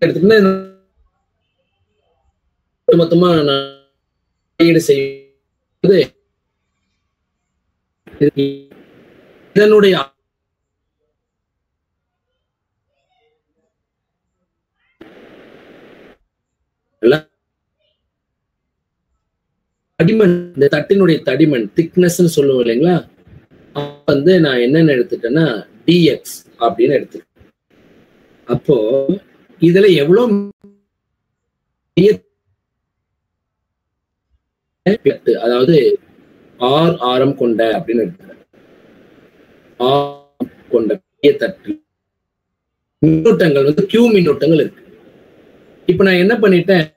எடுத்துக்கிட்டா மொத்தமா நான் செய்யும்போது இதனுடைய தடிமன், இந்த தட்டினுடைய தடிமன் திக்னஸ் சொல்லுவோம் இல்லைங்களா? வந்து நான் என்னன்னு எடுத்துட்டேன்னா dx அப்படின்னு எடுத்துட்டேன். அப்போ இதுல எவ்வளவு அதாவது ஆர் ஆரம் கொண்ட அப்படின்னு எடுத்துக்கிறேன். ஆர் கொண்ட தட்டு மின்னூட்டங்கள் வந்து கியூ மின்னூட்டங்கள் இருக்கு. இப்ப நான் என்ன பண்ணிட்டேன்,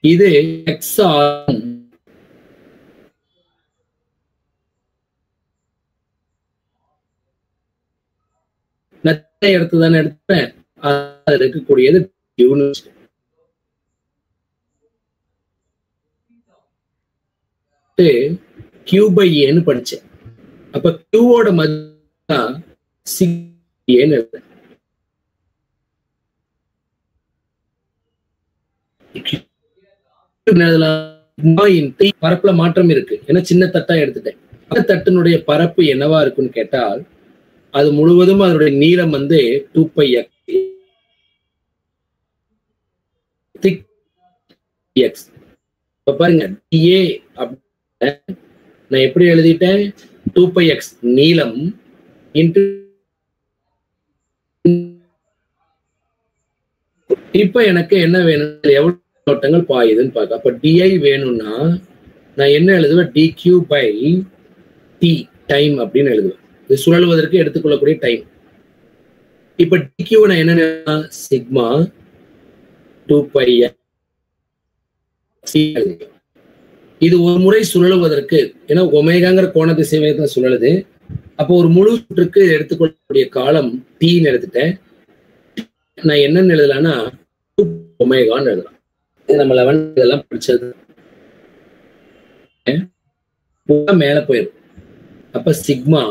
இது எக்ஸ் ஆரம் எடுத்து தானே எடுத்தேன். அதுல இருக்கக்கூடியது கியூ பை ஏன்னு படிச்சேன். அப்ப கியூவோட மதிப்பு பரப்புல மாற்றம் இருக்கு. ஏன்னா சின்ன தட்டா எடுத்துட்டேன். அந்த தட்டினுடைய பரப்பு என்னவா இருக்குன்னு கேட்டால் அது முழுவதும் அதனுடைய நீளம் வந்து 2πx. இப்ப பாருங்க, dA நான் எப்படி எழுதிட்டேன் 2πx நீளம் இன்டு இப்ப எனக்கு என்ன வேணும் எவ்வளவு ஓட்டங்கள் பாயுதுன்னு பார்க்க. அப்ப டிஐ வேணும்னா நான் என்ன எழுதுவேன் dq by t டைம் அப்படின்னு எழுதுவேன். இது சுழலுவதற்கு எடுத்துக்கொள்ளக்கூடிய டைம். இப்ப dq நான் என்ன சிக்மா 2πx இது ஒரு முறை சுழலுவதற்கு ஏன்னா ஒமேகாங்கிற கோண திசைவேகத்துல சுழலுது. அப்போ ஒரு முழு சுற்றுக்கு எடுத்துக்கொள்ளக்கூடிய காலம் டீன்னு எடுத்துட்டேன். நான் என்னன்னு எழுதலாம்னா ஒமேகான்னு எழுதலாம். நம்ம 11 இதெல்லாம் படிச்சது மேல போயிடும். அப்ப சிக்மா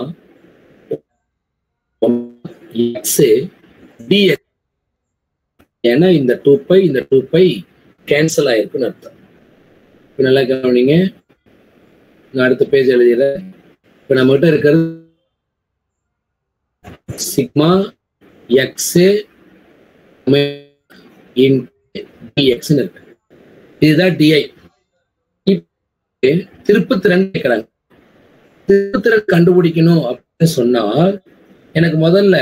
எக்ஸ் டிஎக்ஸ் ஏன்னா இந்த 2π இந்த 2π கேன்சல் ஆயிருக்குன்னு அர்த்தம். நல்லா கவனிங்க. நான் அடுத்த பேஜ் எழுதிடுறேன். இப்ப நம்ம கிட்ட இருக்கிறது சிக்மா எக்ஸ் டிஎக்ஸ்ன்னு இருக்கு. இதுதான் டிஐ. திருப்புத்திறன் கேட்கிறாங்க. திருப்புத்திறன் கண்டுபிடிக்கணும் அப்படின்னு சொன்னால் எனக்கு முதல்ல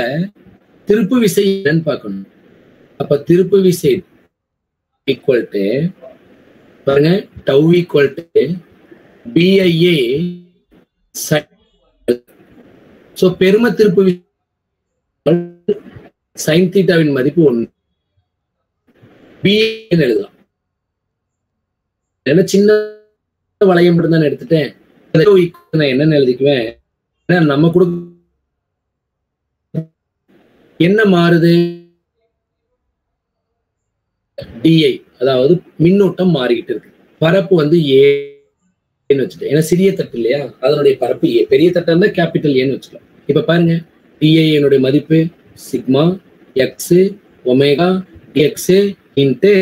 திருப்பு விசை என்னன்னு பார்க்கணும். அப்ப திருப்பு விசை ஈக்குவல் டு பாருங்க tau equal to BIA so பெரும திருப்பு சைன் தீட்டாவின் மதிப்பு 1 பிஏன்னு எழுதலாம். ஏன்னா சின்ன வளையம் மட்டும் தான் எடுத்துட்டேன். நான் என்னன்னு எழுதிக்குவேன் நம்ம கூட என்ன மாறுது டிஐ அதாவது மின்னோட்டம் மாறிக்கிட்டு இருக்கு. பரப்பு வந்து ஏன்னு வச்சுட்டேன். ஏன்னா சிறிய தட்டு இல்லையா அதனுடைய பரப்பு ஏ. பெரிய தட்டா இருந்தா கேபிட்டல் ஏன்னு வச்சுக்கலாம். இப்ப பாருங்க டிஐ என்னுடைய மதிப்பு sigma X omega dx into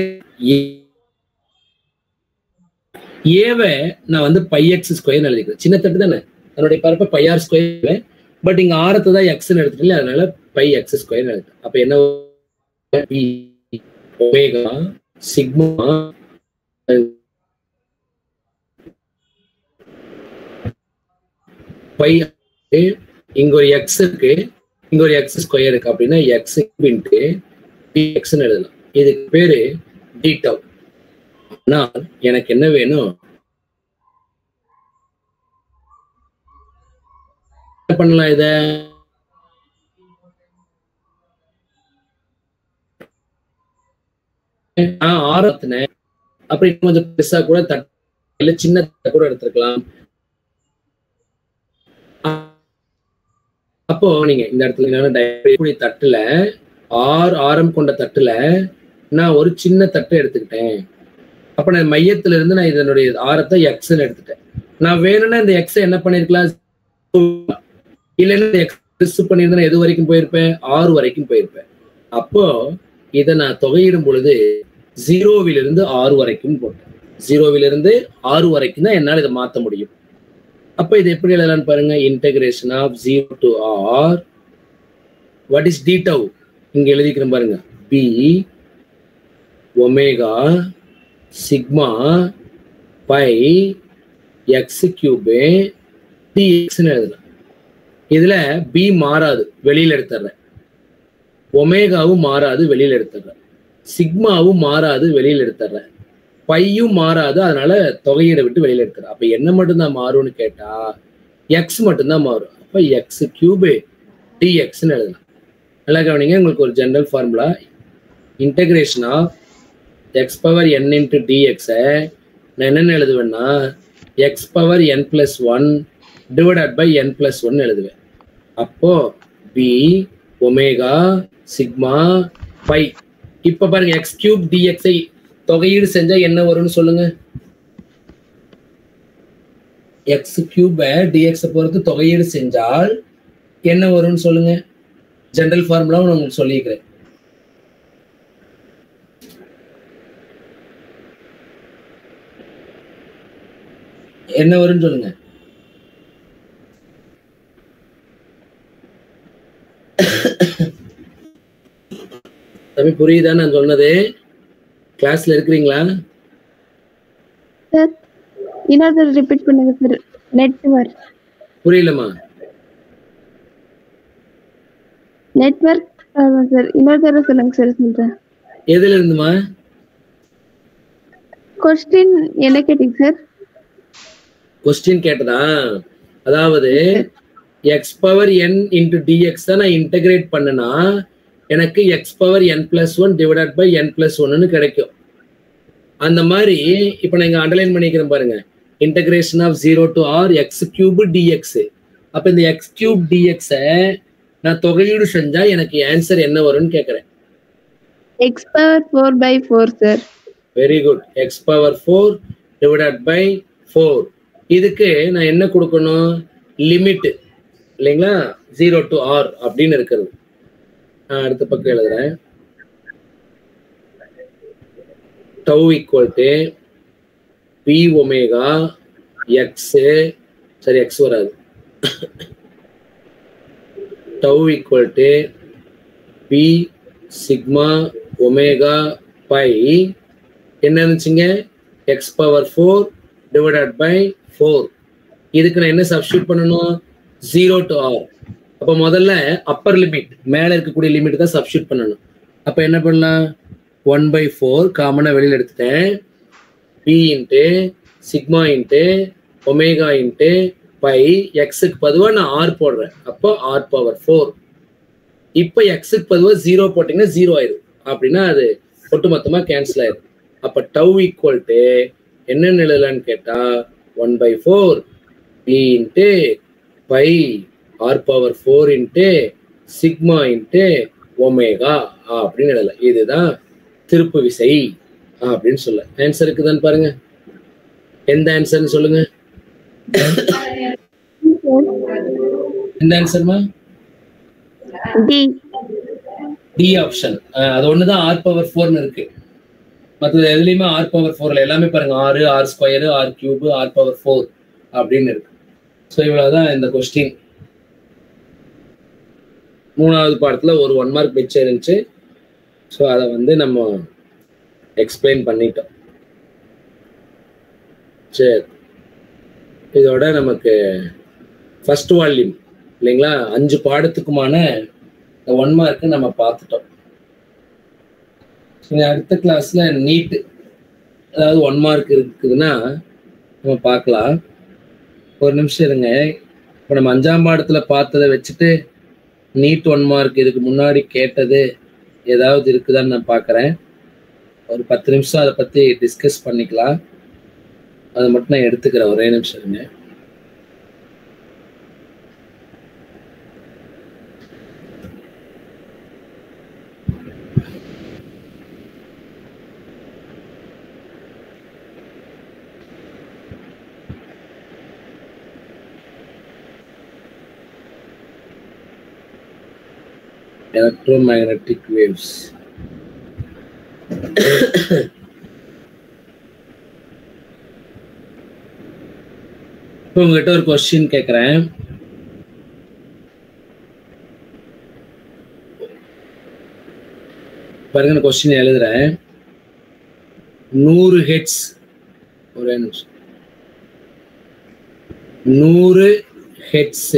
ஏவை நான் வந்து πx ஸ்கொயர் எழுதிக்கிறேன். சின்ன தட்டு தானே அதனுடைய பரப்பை πr ஸ்கொயர். பட் இங்க ஆரத்தை தான் எக்ஸ்ன்னு எடுத்துட்டு அதனால πx ஸ்கொயர் எழுதிட்டேன். அப்ப என்ன ஒமேகா சிக்மா பை இங்க ஒரு எக்ஸ் இருக்கு இங்க ஒரு எக்ஸ் ஸ்கொயர் இருக்கு அப்படின்னா எக்ஸ் இன்ட்டு டிஎக்ஸ்ன்னு எழுதலாம். இதுக்கு பேரு டீட்டவ். ஆனால் எனக்கு என்ன வேணும் என்ன பண்ணலாம் இத ஆரத்தின அப்படி கொஞ்சம் பெருசா கூட தட்டு சின்ன கூட எடுத்துருக்கலாம். அப்போ நீங்க இந்த இடத்துல தட்டுல ஆரம் கொண்ட தட்டுல நான் ஒரு சின்ன தட்டை எடுத்துக்கிட்டேன். அப்ப நான் மையத்துல இருந்து நான் இதனுடைய ஆரத்தை எக்ஸ்ன்னு எடுத்துட்டேன். நான் வேணும்னா இந்த எக்ஸை என்ன பண்ணிருக்கலாம் இல்லைன்னா எக்ஸ் பண்ணியிருந்தா எது வரைக்கும் போயிருப்பேன் 6 வரைக்கும் போயிருப்பேன். அப்போ இதை நான் தொகையிடும் பொழுது 0விலிருந்து 6 வரைக்கும் போட்டேன். 0விலிருந்து 6 வரைக்கும் தான் என்னால் இதை மாற்ற முடியும். அப்ப இது எப்படி எழுதலாம்னு பாருங்க. Integration of 0 to r what is d tau இங்க எழுதிக்கிறேன் பாருங்க. b omega sigma by X கியூபே dxன்னு எழுதலாம். இதுல b மாறாது வெளியில எடுத்துறேன். ஒமேகாவும் மாறாது வெளியில எடுத்துறேன். சிக்மாவும் மாறாது வெளியில எடுத்துறேன். பையும் மாறாது அதனால தொகையீடை விட்டு வெளியில எடுத்துறேன். அப்ப என்ன மட்டும்தான் மாறும்னு கேட்டா எக்ஸ் மட்டும்தான் மாறும். அப்ப எக்ஸ் கியூபே dxன்னு எழுதலாம். நல்லா கவனிங்க. உங்களுக்கு ஒரு general formula integration of X power n into டிஎக்ஸை நான் என்னென்னு எழுதுவேன்னா X power n+1 divided by n+1 எழுதுவேன். அப்போ பி ஒமேகா சிக்மா பை. இப்ப பாருங்க எக்ஸ் கியூப் டிஎக்ஸை தொகையீடு செஞ்சா என்ன வரும்னு சொல்லுங்க. எக்ஸ் கியூப டிஎக்ஸை பொறுத்து தொகையீடு செஞ்சால் என்ன வரும்னு சொல்லுங்க. ஜெனரல் ஃபார்முலாவும் நான் உங்களுக்கு சொல்லிக்கிறேன். என்ன வரும்னு சொல்லுங்க. தம்பி புரியுதா நான் சொன்னது? கிளாஸ்ல இருக்கிறீங்களா? இன்னொரு ரிப்பீட் பண்ணுங்க சார். நெட்வொர்க் புரியலமா? Network sir. இன்னொரு தடவை சொல்லுங்க சார். சொல்றேன். எதுல இருந்துமா? கொஸ்டின் என்ன கேட்டீங்க சார்? கொஸ்டின் கேட்டதா? அதாவது x power n into d x தான் நான் இன்டகிரேட் பண்ணனா எனக்கு x power n plus one divided by n plus ஒன்னு கிடைக்கும். அந்த மாதிரி இப்போ நான் இங்க அண்டர்லைன் பண்ணிக்கிறேன் பாருங்க. Integration of 0 to r x cube d x. அப்ப இந்த எக்ஸ் கியூப் டிஎக்ஸ நான் தொகையீடு செஞ்சா எனக்கு ஆன்சர் என்ன வரும்னு கேட்கிறேன். X power 4/4 sir. Very good. X power 4 divided by 4. இதுக்கு நான் என்ன கொடுக்கணும்? லிமிட் இல்லைங்களா? 0 to r அப்படின்னு இருக்கிறது. அடுத்த பக்கம் எழுதுறேன். tau equal to p omega x, சரி x வராது. tau equal to p sigma omega pi என்ன இருந்துச்சுங்க? x power 4 divided by 4. இதுக்கு நான் என்ன சப்ஸ்டிட்யூட் பண்ணணும்? 0 to r. அப்ப முதல்ல அப்பர் லிமிட் மேல இருக்கக்கூடிய லிமிட் தான் சப்ஸ்டிட்யூட் பண்ணணும். அப்ப என்ன பண்ணலாம்? 1/4 காமனா வெளியில எடுத்துட்டேன். p into sigma into omega into pi எக்ஸுக்கு பதுவா நான் r போடுறேன். அப்போ r பவர் 4. இப்போ எக்ஸுக்கு பதுவா 0 போட்டீங்கன்னா 0 ஆயிடும். அப்படின்னா அது ஒட்டுமொத்தமா கேன்சல் ஆயிடும். அப்ப டவ் ஈக்குவல் டு என்னென்ன எழுதலான்னு கேட்டா 1/4 p into pi r power 4 into sigma into omega அப்படின்னு எழுதலாம். இதுதான் திருப்பு விசை அப்படின்னு சொல்ல. ஆன்சர் இருக்குதான்னு பாருங்க. எந்த ஆன்சர்னு சொல்லுங்க. எந்த ஆன்சர்மா? டி. D option. அது ஒண்ணுதான் r பவர் 4ன்னு இருக்கு. மற்றது எதுலையுமே r பவர் 4ல எல்லாமே பாருங்க 6 r square r cube r power 4 அப்படின்னு இருக்கு. ஸோ இவ்வளவுதான் இந்த கொஸ்டின். 3வது பாடத்துல ஒரு 1 மார்க் மிச்சம் இருந்துச்சு. ஸோ அதை வந்து நம்ம எக்ஸ்பிளைன் பண்ணிட்டோம். சரி, இதோட நமக்கு ஃபர்ஸ்ட் வால்யூம் இல்லைங்களா 5 பாடத்துக்குமான 1 மார்க்கு நம்ம பார்த்துட்டோம். அடுத்த கிளாஸ்ல நீட் அதாவது 1 மார்க் இருக்குதுன்னா நம்ம பார்க்கலாம். ஒரு நிமிஷம் இருங்க. இப்போ நம்ம 5ஆம் பாடத்துல பார்த்ததை வச்சுட்டு நீட் 1 மார்க் இதுக்கு முன்னாடி கேட்டது ஏதாவது இருக்குதான்னு நான் பார்க்குறேன். ஒரு 10 நிமிஷம் அதை பற்றி டிஸ்கஸ் பண்ணிக்கலாம். அதை மட்டும் நான் எடுத்துக்கிறேன். ஒரே நிமிஷம் இருங்க. Electromagnetic waves. இப்போ உங்ககிட்ட ஒரு கொஸ்டின் கேட்குறேன். பாருங்க, கொஸ்டின் எழுதுறேன். 100 ஹெட்ஸ், ஒரே நிமிஷம், 100 ஹெட்ஸ்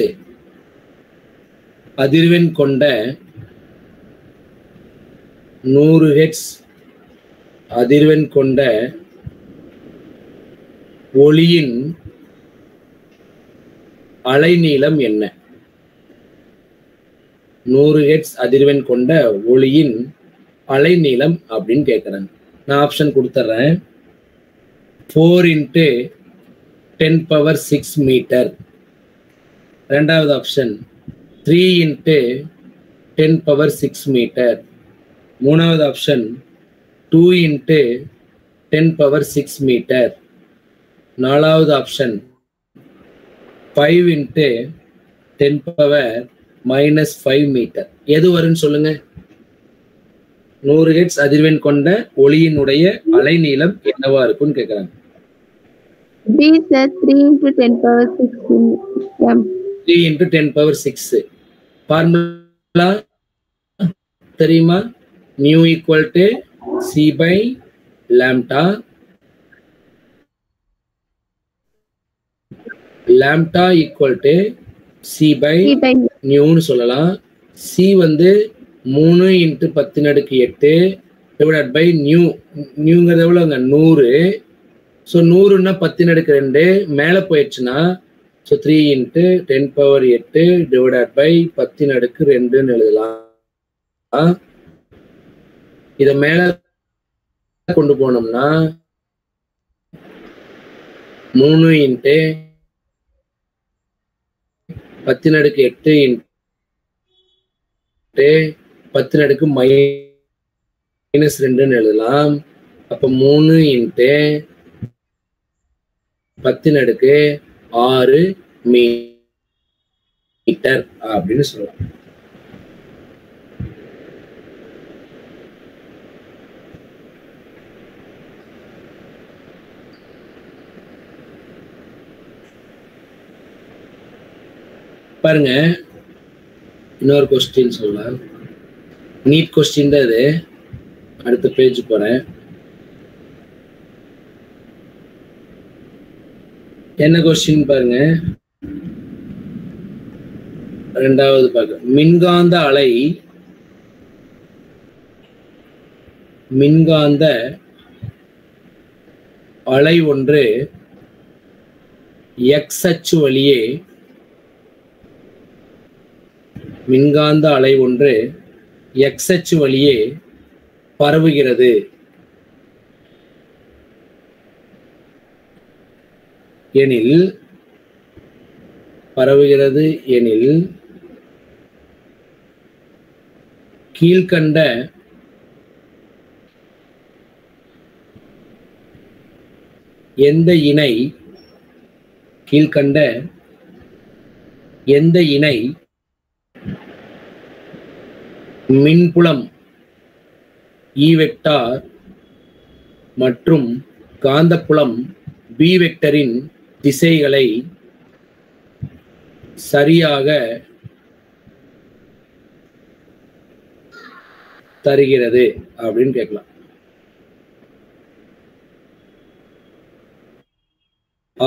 அதிர்வெண் கொண்ட 100 ஹெட்ஸ் அதிர்வெண் கொண்ட ஒளியின் அலைநீளம் என்ன? 100 ஹெட்ஸ் அதிர்வெண் கொண்ட ஒளியின் அலைநீளம் அப்படின்னு கேட்குறாங்க. நான் ஆப்ஷன் கொடுத்துட்றேன். 4 × 10⁶ மீட்டர். ரெண்டாவது ஆப்ஷன் 3 × 10⁶ மீட்டர். மூணாவது ஆப்ஷன் 2 × 10⁶ மீட்டர். நாலாவது ஆப்ஷன் 5 × 10⁻⁻5 மீட்டர். எது வரும்னு சொல்லுங்க. 100 ஹெர்ட்ஸ் அதிர்வெண் கொண்ட ஒளியினுடைய அலைநீளம் என்னவா இருக்கும்னு கேக்குறாங்க. B sir, 3 × 10⁶ m. 3 × 10⁶. ஃபார்முலா தெரியுமா? mu = c/λ. Lambda equal to C by நியூன்னு சொல்லலாம். சி வந்து 3 × 10⁸ டிவைடட் பை நியூ. நியூங்கிறது எவ்வளோங்க? 100. ஸோ 100ன்னா 10⁸ மேலே போயிடுச்சுன்னா ஸோ 3 × 10⁸ டிவைடட் பை 10⁸ எழுதலாம். இதை மேலே கொண்டு போனோம்னா 3 × 10⁸ × 10⁻⁻2 எழுதலாம். அப்போ 3 × 10⁻6 மீட்டர் அப்படின்னு சொல்லலாம். பாருங்க, இன்னொரு கொஸ்டின் சொல்லலாம். நீட் கொஸ்டின் தான் இது. அடுத்த பேஜ் போறேன். என்ன கொஸ்டின் பாருங்க. ரெண்டாவது பார்க்க, மின்காந்த அலை ஒன்று எக்ஸ் அச்சு வழியே மின்காந்த அலை ஒன்று எக்ஸ் அச்சு வழியே பரவுகிறது எனில் கீழ்கண்ட எந்த இணை மின்புலம் E வெக்டார் மற்றும் காந்தப்புலம் B வெக்டரின் திசைகளை சரியாக தருகிறது அப்படின்னு கேட்கலாம்.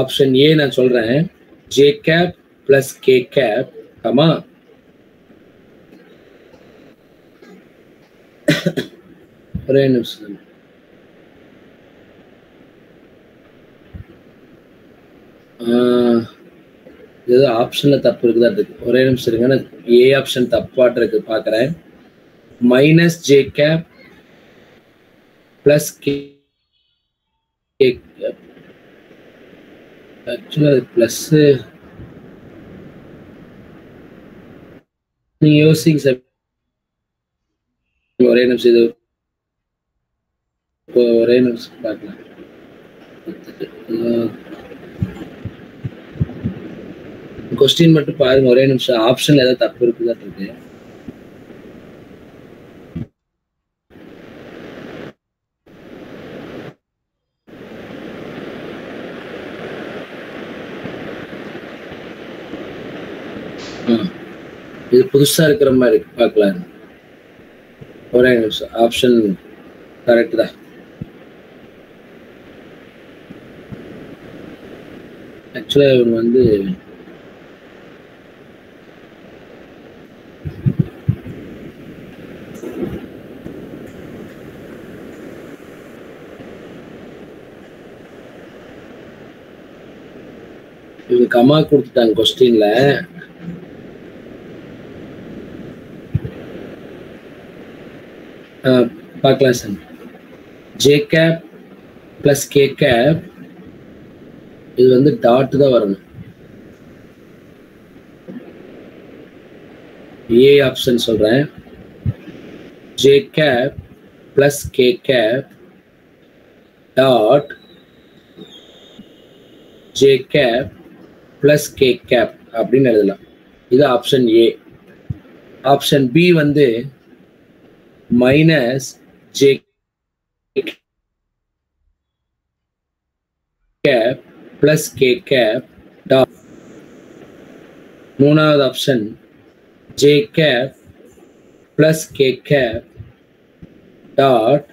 ஆப்ஷன் ஏ நான் சொல்றேன். J cap plus K cap, ஆமா, ஒரே நிமிஷம். இது ஆப்ஷன்ல தப்பு இருக்குதா இருக்கு. ஒரே நிமிஷம் இருங்க, ஏ ஆப்ஷன் தப்பாட்டு இருக்கு பாக்குறேன். Minus J cap plus K ஆக்சுவலா அது பிளஸ். நீங்க யோசிங்க சார். ஒரே நிமிஷம், இது ஒரே நிமிஷம் பார்க்கலாம். கொஸ்டின் மட்டும் பாருங்க, ஒரே நிமிஷம். ஆப்ஷன்ல ஏதாவது தப்பு இருக்குதா இருக்கு. இது புதுசா இருக்கிற மாதிரி பார்க்கலாம். ஒரே நிமிஷம். ஆப்ஷன் கரெக்ட் தான். ஆக்சுவலா இவங்க வந்து இவங்க கமா கொடுத்துட்டாங்க கொஸ்டின்ல. பார்க்கலாம் sir. J cap plus K cap, இது வந்து டாட் தான் வரணும். ஏ ஆப்ஷன் சொல்றேன். J cap plus K cap dot J cap plus K cap அப்படின்னு எழுதலாம். இது ஆப்ஷன் ஏ. ஆப்ஷன் பி வந்து minus J cap plus K cap dot. மூணாவது option J cap plus K cap dot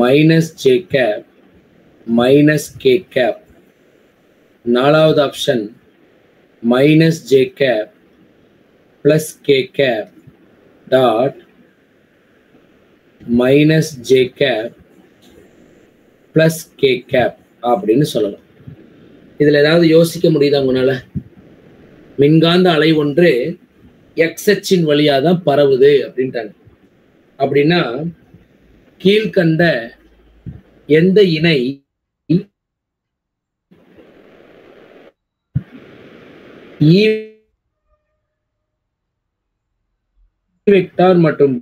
minus J cap minus K cap. நாலாவது option minus j cap plus k cap dot minus j cap plus k cap அப்படின்னு சொல்லலாம். இதுல ஏதாவது யோசிக்க முடியுதா உங்களால? மின்காந்த அலை ஒன்று எக்ஸ் அச்சின் வழியா தான் பரவுது அப்படின்ட்டாங்க. அப்படின்னா கீழ்கண்ட எந்த இணை E வெக்டார் மற்றும்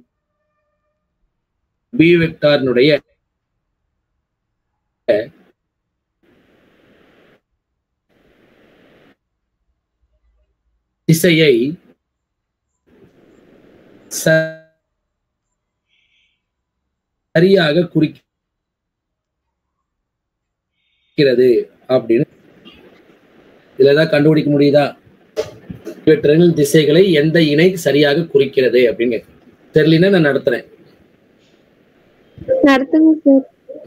B வெக்டாரினுடைய திசையை சரியாக குறிக்கிறது அப்படின்னு இதுல ஏதாவது கண்டுபிடிக்க முடியுதா? இவற்றின் திசைகளை எந்த இணை சரியாக குறிக்கிறது அப்படின்னு தெரியலன்னா நான் நடத்துறேன்.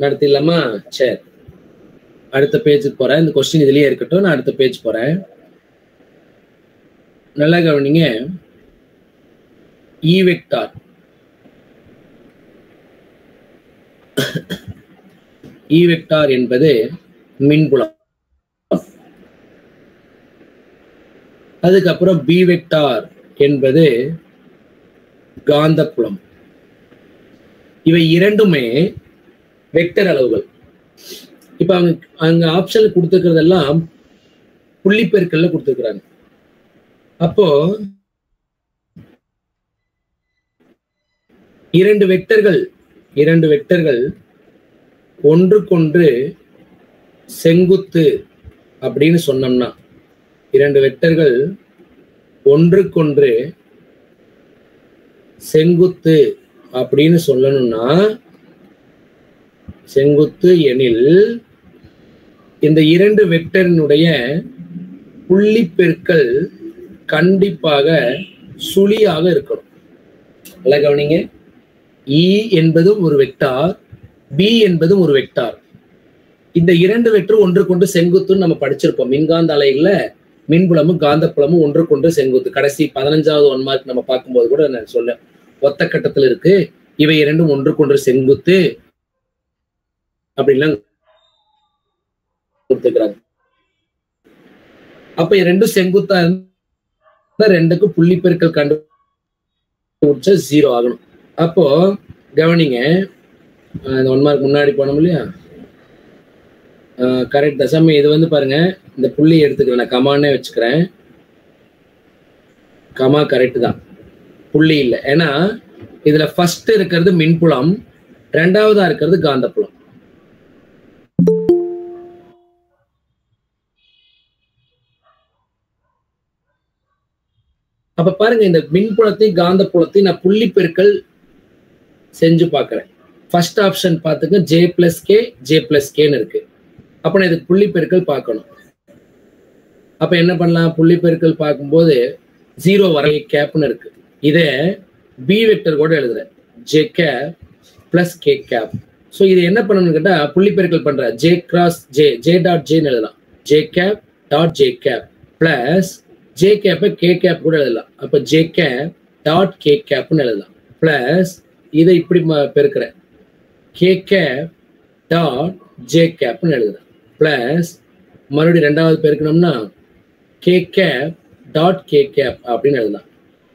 நடத்திடலாமா? சரி, அடுத்த பேஜுக்கு போறேன். இந்த கொஸ்டின் இதுலயே இருக்கட்டும், நான் அடுத்த பேஜ் போறேன். நல்லா கவனிங்க. E வெக்டார் E வெக்டார் என்பது மின்புலம். அதுக்கப்புறம் B வெக்டார் என்பது காந்தப்புலம். இவை இரண்டுமே வெக்டர் அளவுகள். இப்ப அங்க ஆப்ஷன்ல கொடுத்துருக்கிறதெல்லாம் புள்ளி பெருக்கல்ல கொடுத்துருக்குறாங்க. அப்போ இரண்டு வெக்டர்கள் ஒன்றுக்கொன்று செங்குத்து அப்படின்னு சொன்னோம்னா, இரண்டு வெக்டர்கள் ஒன்றுக்கொன்று செங்குத்து அப்படின்னு சொல்லணும்னா, செங்குத்து எனில் இந்த இரண்டு வெக்டரினுடைய புள்ளி பெருக்கல் கண்டிப்பாக சுழியாக இருக்கணும். நல்லா கவனிங்க. E என்பதும் ஒரு வெக்டார், B என்பதும் ஒரு வெக்டார். இந்த இரண்டு வெக்டர் ஒன்றுக்கொண்டு செங்குத்துன்னு நம்ம படிச்சிருப்போம். மின்காந்த அலைகள்ல மின்புலமும் காந்தப்புலமும் ஒன்றுக்கொன்று செங்குத்து. கடைசி 15வது 1 மார்க் நம்ம பார்க்கும்போது கூட நான் சொல்ல ஒத்த கட்டத்தில் இருக்கு, இவை இரண்டும் ஒன்றுக்கொன்று செங்குத்து அப்படின்லாம் கொடுத்துக்கிறாங்க. அப்ப ரெண்டும் செங்குத்தா இருந்தா ரெண்டுக்கு புள்ளி பெருக்கல் கண்டுபிடிச்சா 0 ஆகணும். அப்போ கவனிங்க, 1 மார்க் முன்னாடி போனோம் இல்லையா? கரெக்ட் தசமி. இது வந்து பாருங்க, இந்த புள்ளி எடுத்துக்கிறேன், நான் கமானே வச்சுக்கிறேன். கமா கரெக்ட் தான், புள்ளி இல்லை. ஏன்னா இதுல ஃபர்ஸ்ட் இருக்கிறது மின்புலம், ரெண்டாவதா இருக்கிறது காந்தப்புலம். அப்ப பாருங்க, இந்த மின்புலத்தையும் காந்தப்புலத்தையும் நான் புள்ளி பெருக்கல் செஞ்சு பார்க்கிறேன். ஃபர்ஸ்ட் ஆப்ஷன் பார்த்துங்க, J + K J + K இருக்கு. அப்ப நான் இதுக்கு புள்ளி பெருக்கல் பார்க்கணும். அப்ப என்ன பண்ணலாம்? புள்ளி பெருக்கல் பார்க்கும்போது 0 வரை கேப்னு இருக்கு. இதே B வெக்டர் கூட எழுதுறேன், J cap plus K cap. So இது என்ன பண்ணணும்னு கேட்டா, புள்ளி பெருக்கல் பண்ற J cross J dot J எழுதலாம். J cap dot J cap plus J cap K cap கூட எழுதலாம். அப்ப J cap டாட் K capன்னு எழுதலாம். பிளஸ் இதை இப்படி பெருக்கிறேன், K cap டாட் J capன்னு எழுதுறேன். பிளஸ் மறுபடியும் ரெண்டாவது பெருக்கணும்னா K cap dot K cap அப்படின்னு எழுதலாம்.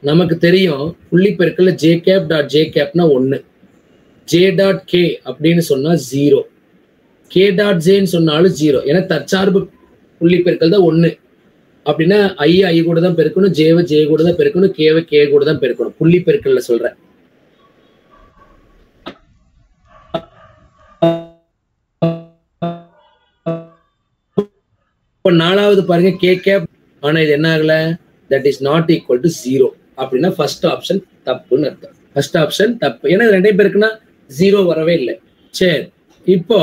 நமக்கு தெரியும் புள்ளி பெருக்கல்ல J cap dot J capனா 1, J dot K அப்படின்னு சொன்னா 0, K டாட் Jன்னு சொன்னாலும் 0. ஏன்னா தற்சார்பு புள்ளி பெருக்கல் தான் 1. அப்படின்னா I கூட தான் பெருக்கணும், J கூட தான் பெருக்கணும், K கூட தான் பெருக்கணும். புள்ளி பெருக்கல்ல சொல்றேன். இப்போ நாலாவது பாருங்க, K cap. ஆனா இது என்ன ஆகல? That is not equal to 0. அப்படின்னா ஃபர்ஸ்ட் ஆப்ஷன் தப்புன்னு அர்த்தம். ஃபர்ஸ்ட் ஆப்ஷன் தப்பு. ஏன்னா ரெண்டே பேருக்குன்னா 0 வரவே இல்லை. சரி, இப்போ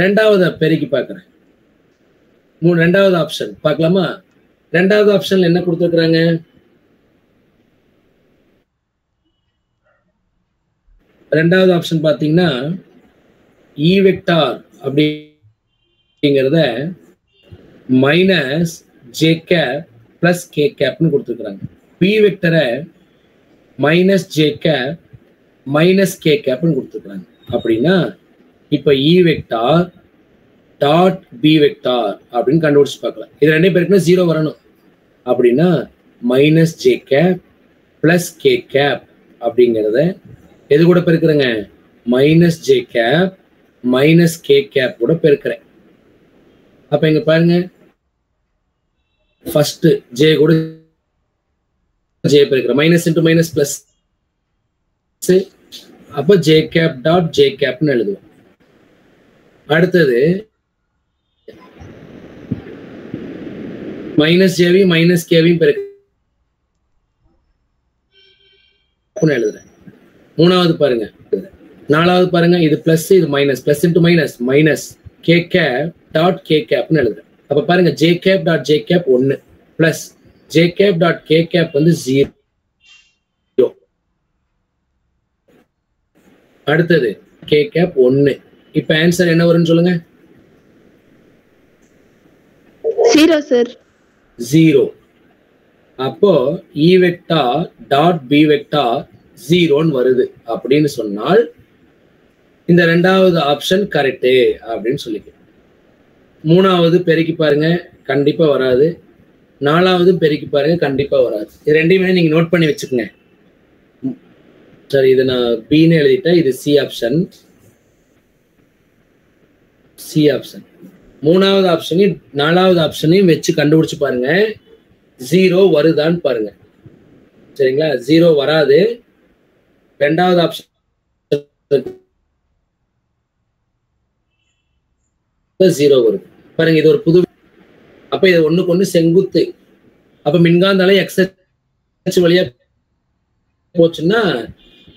ரெண்டாவது பெருக்கி பார்க்குறேன். ரெண்டாவது ஆப்ஷன் பார்க்கலாமா? ரெண்டாவது ஆப்ஷன்ல என்ன கொடுத்துருக்குறாங்க? ரெண்டாவது ஆப்ஷன் பார்த்தீங்கன்னா E வெக்டார் அப்படிங்கிறத minus J cap plus k கேப்னு கொடுத்துருக்குறாங்க. பி வெக்டரை minus J cap minus k கேப்னு கொடுத்துருக்குறாங்க. அப்படின்னா இப்போ e vector dot b vector அப்படின்னு கண்டுபிடிச்சு பார்க்கலாம். இது ரெண்டே பேருக்குன்னா 0 வரணும். அப்படின்னா minus J cap plus K cap அப்படிங்கிறத எது கூட பெருக்குறேங்க? Minus J cap minus K cap கூட பெருக்கிறேன். அப்ப இங்க பாருங்க, ஃபர்ஸ்ட் ஜே கூட ஜே பெருக்கிறேன். Minus into minus plus. அப்ப ஜே கேப் டாட் ஜே கேப்னு எழுதுவோம். அடுத்தது மைனஸ் ஜேவையும் மைனஸ் கேவையும் பெருக்க எழுதுறேன். மூணாவது பாருங்க, நாலாவது பாருங்க, இது பிளஸ் இது minus, plus into minus minus K cap dot k கேப்னு எழுதுறேன். அப்ப பாருங்க j cap dot J cap 1 plus j cap dot k cap வந்து 0. அடுத்தது கே கேப் 1. இப்ப ஆன்சர் என்ன வரும்னு சொல்லுங்க? 0 சார். 0. அப்போ e vector dot b vector 0ன்னு வருது அப்படின்னு சொன்னால் இந்த ரெண்டாவது ஆப்ஷன் கரெக்டு அப்படின்னு சொல்லிக்க. மூணாவது பெருக்கி பாருங்க, கண்டிப்பா வராது. நாலாவது பெருக்கி பாருங்க, கண்டிப்பா வராது. இது ரெண்டையுமே நீங்க நோட் பண்ணி வச்சுக்கோங்க. சரி, இது நான் பின்னு எழுதிட்டேன். இது சி ஆப்ஷன். C option. மூணாவது ஆப்ஷனையும் நாலாவது ஆப்ஷனையும் வச்சு கண்டுபிடிச்சு பாருங்க, 0 வருதான்னு பாருங்க. சரிங்களா? 0 வராது. ரெண்டாவது ஆப்ஷன் 0 வரும் பாருங்க. இது ஒரு புது. அப்ப இது ஒண்ணுக்கு ஒண்ணு செங்குத்து. அப்ப மின்காந்த அலை எக்ஸ் வழியா போச்சுன்னா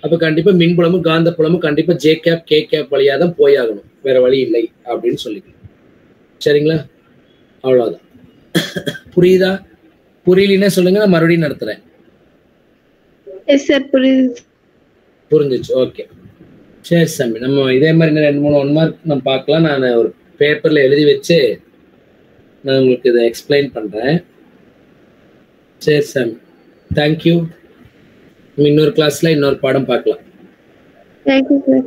அப்ப கண்டிப்பா மின்புலமும் காந்த புலமும் கண்டிப்பா ஜே கேப் கே கேப் வழியா தான் போயாகணும், வேற வழி இல்லை அப்படின்னு சொல்லிக்கலாம். சரிங்களா? அவ்வளவுதான். புரியுதா? புரியலன்னா சொல்லுங்க, நான் மறுபடியும் நடத்துறேன். புரிஞ்சிச்சு? ஓகே, சரி சாமி. நம்ம இதே மாதிரி 2-3 1 மார்க் நம்ம பார்க்கலாம். நான் ஒரு பேப்பர்ல எழுதி வச்சு நான் உங்களுக்கு இதை எக்ஸ்பிளைன் பண்றேன். சரி சாமி, தேங்க்யூ. இன்னொரு கிளாஸ்ல இன்னொரு பாடம் பார்க்கலாம். Thank you sir.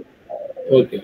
ஓகே.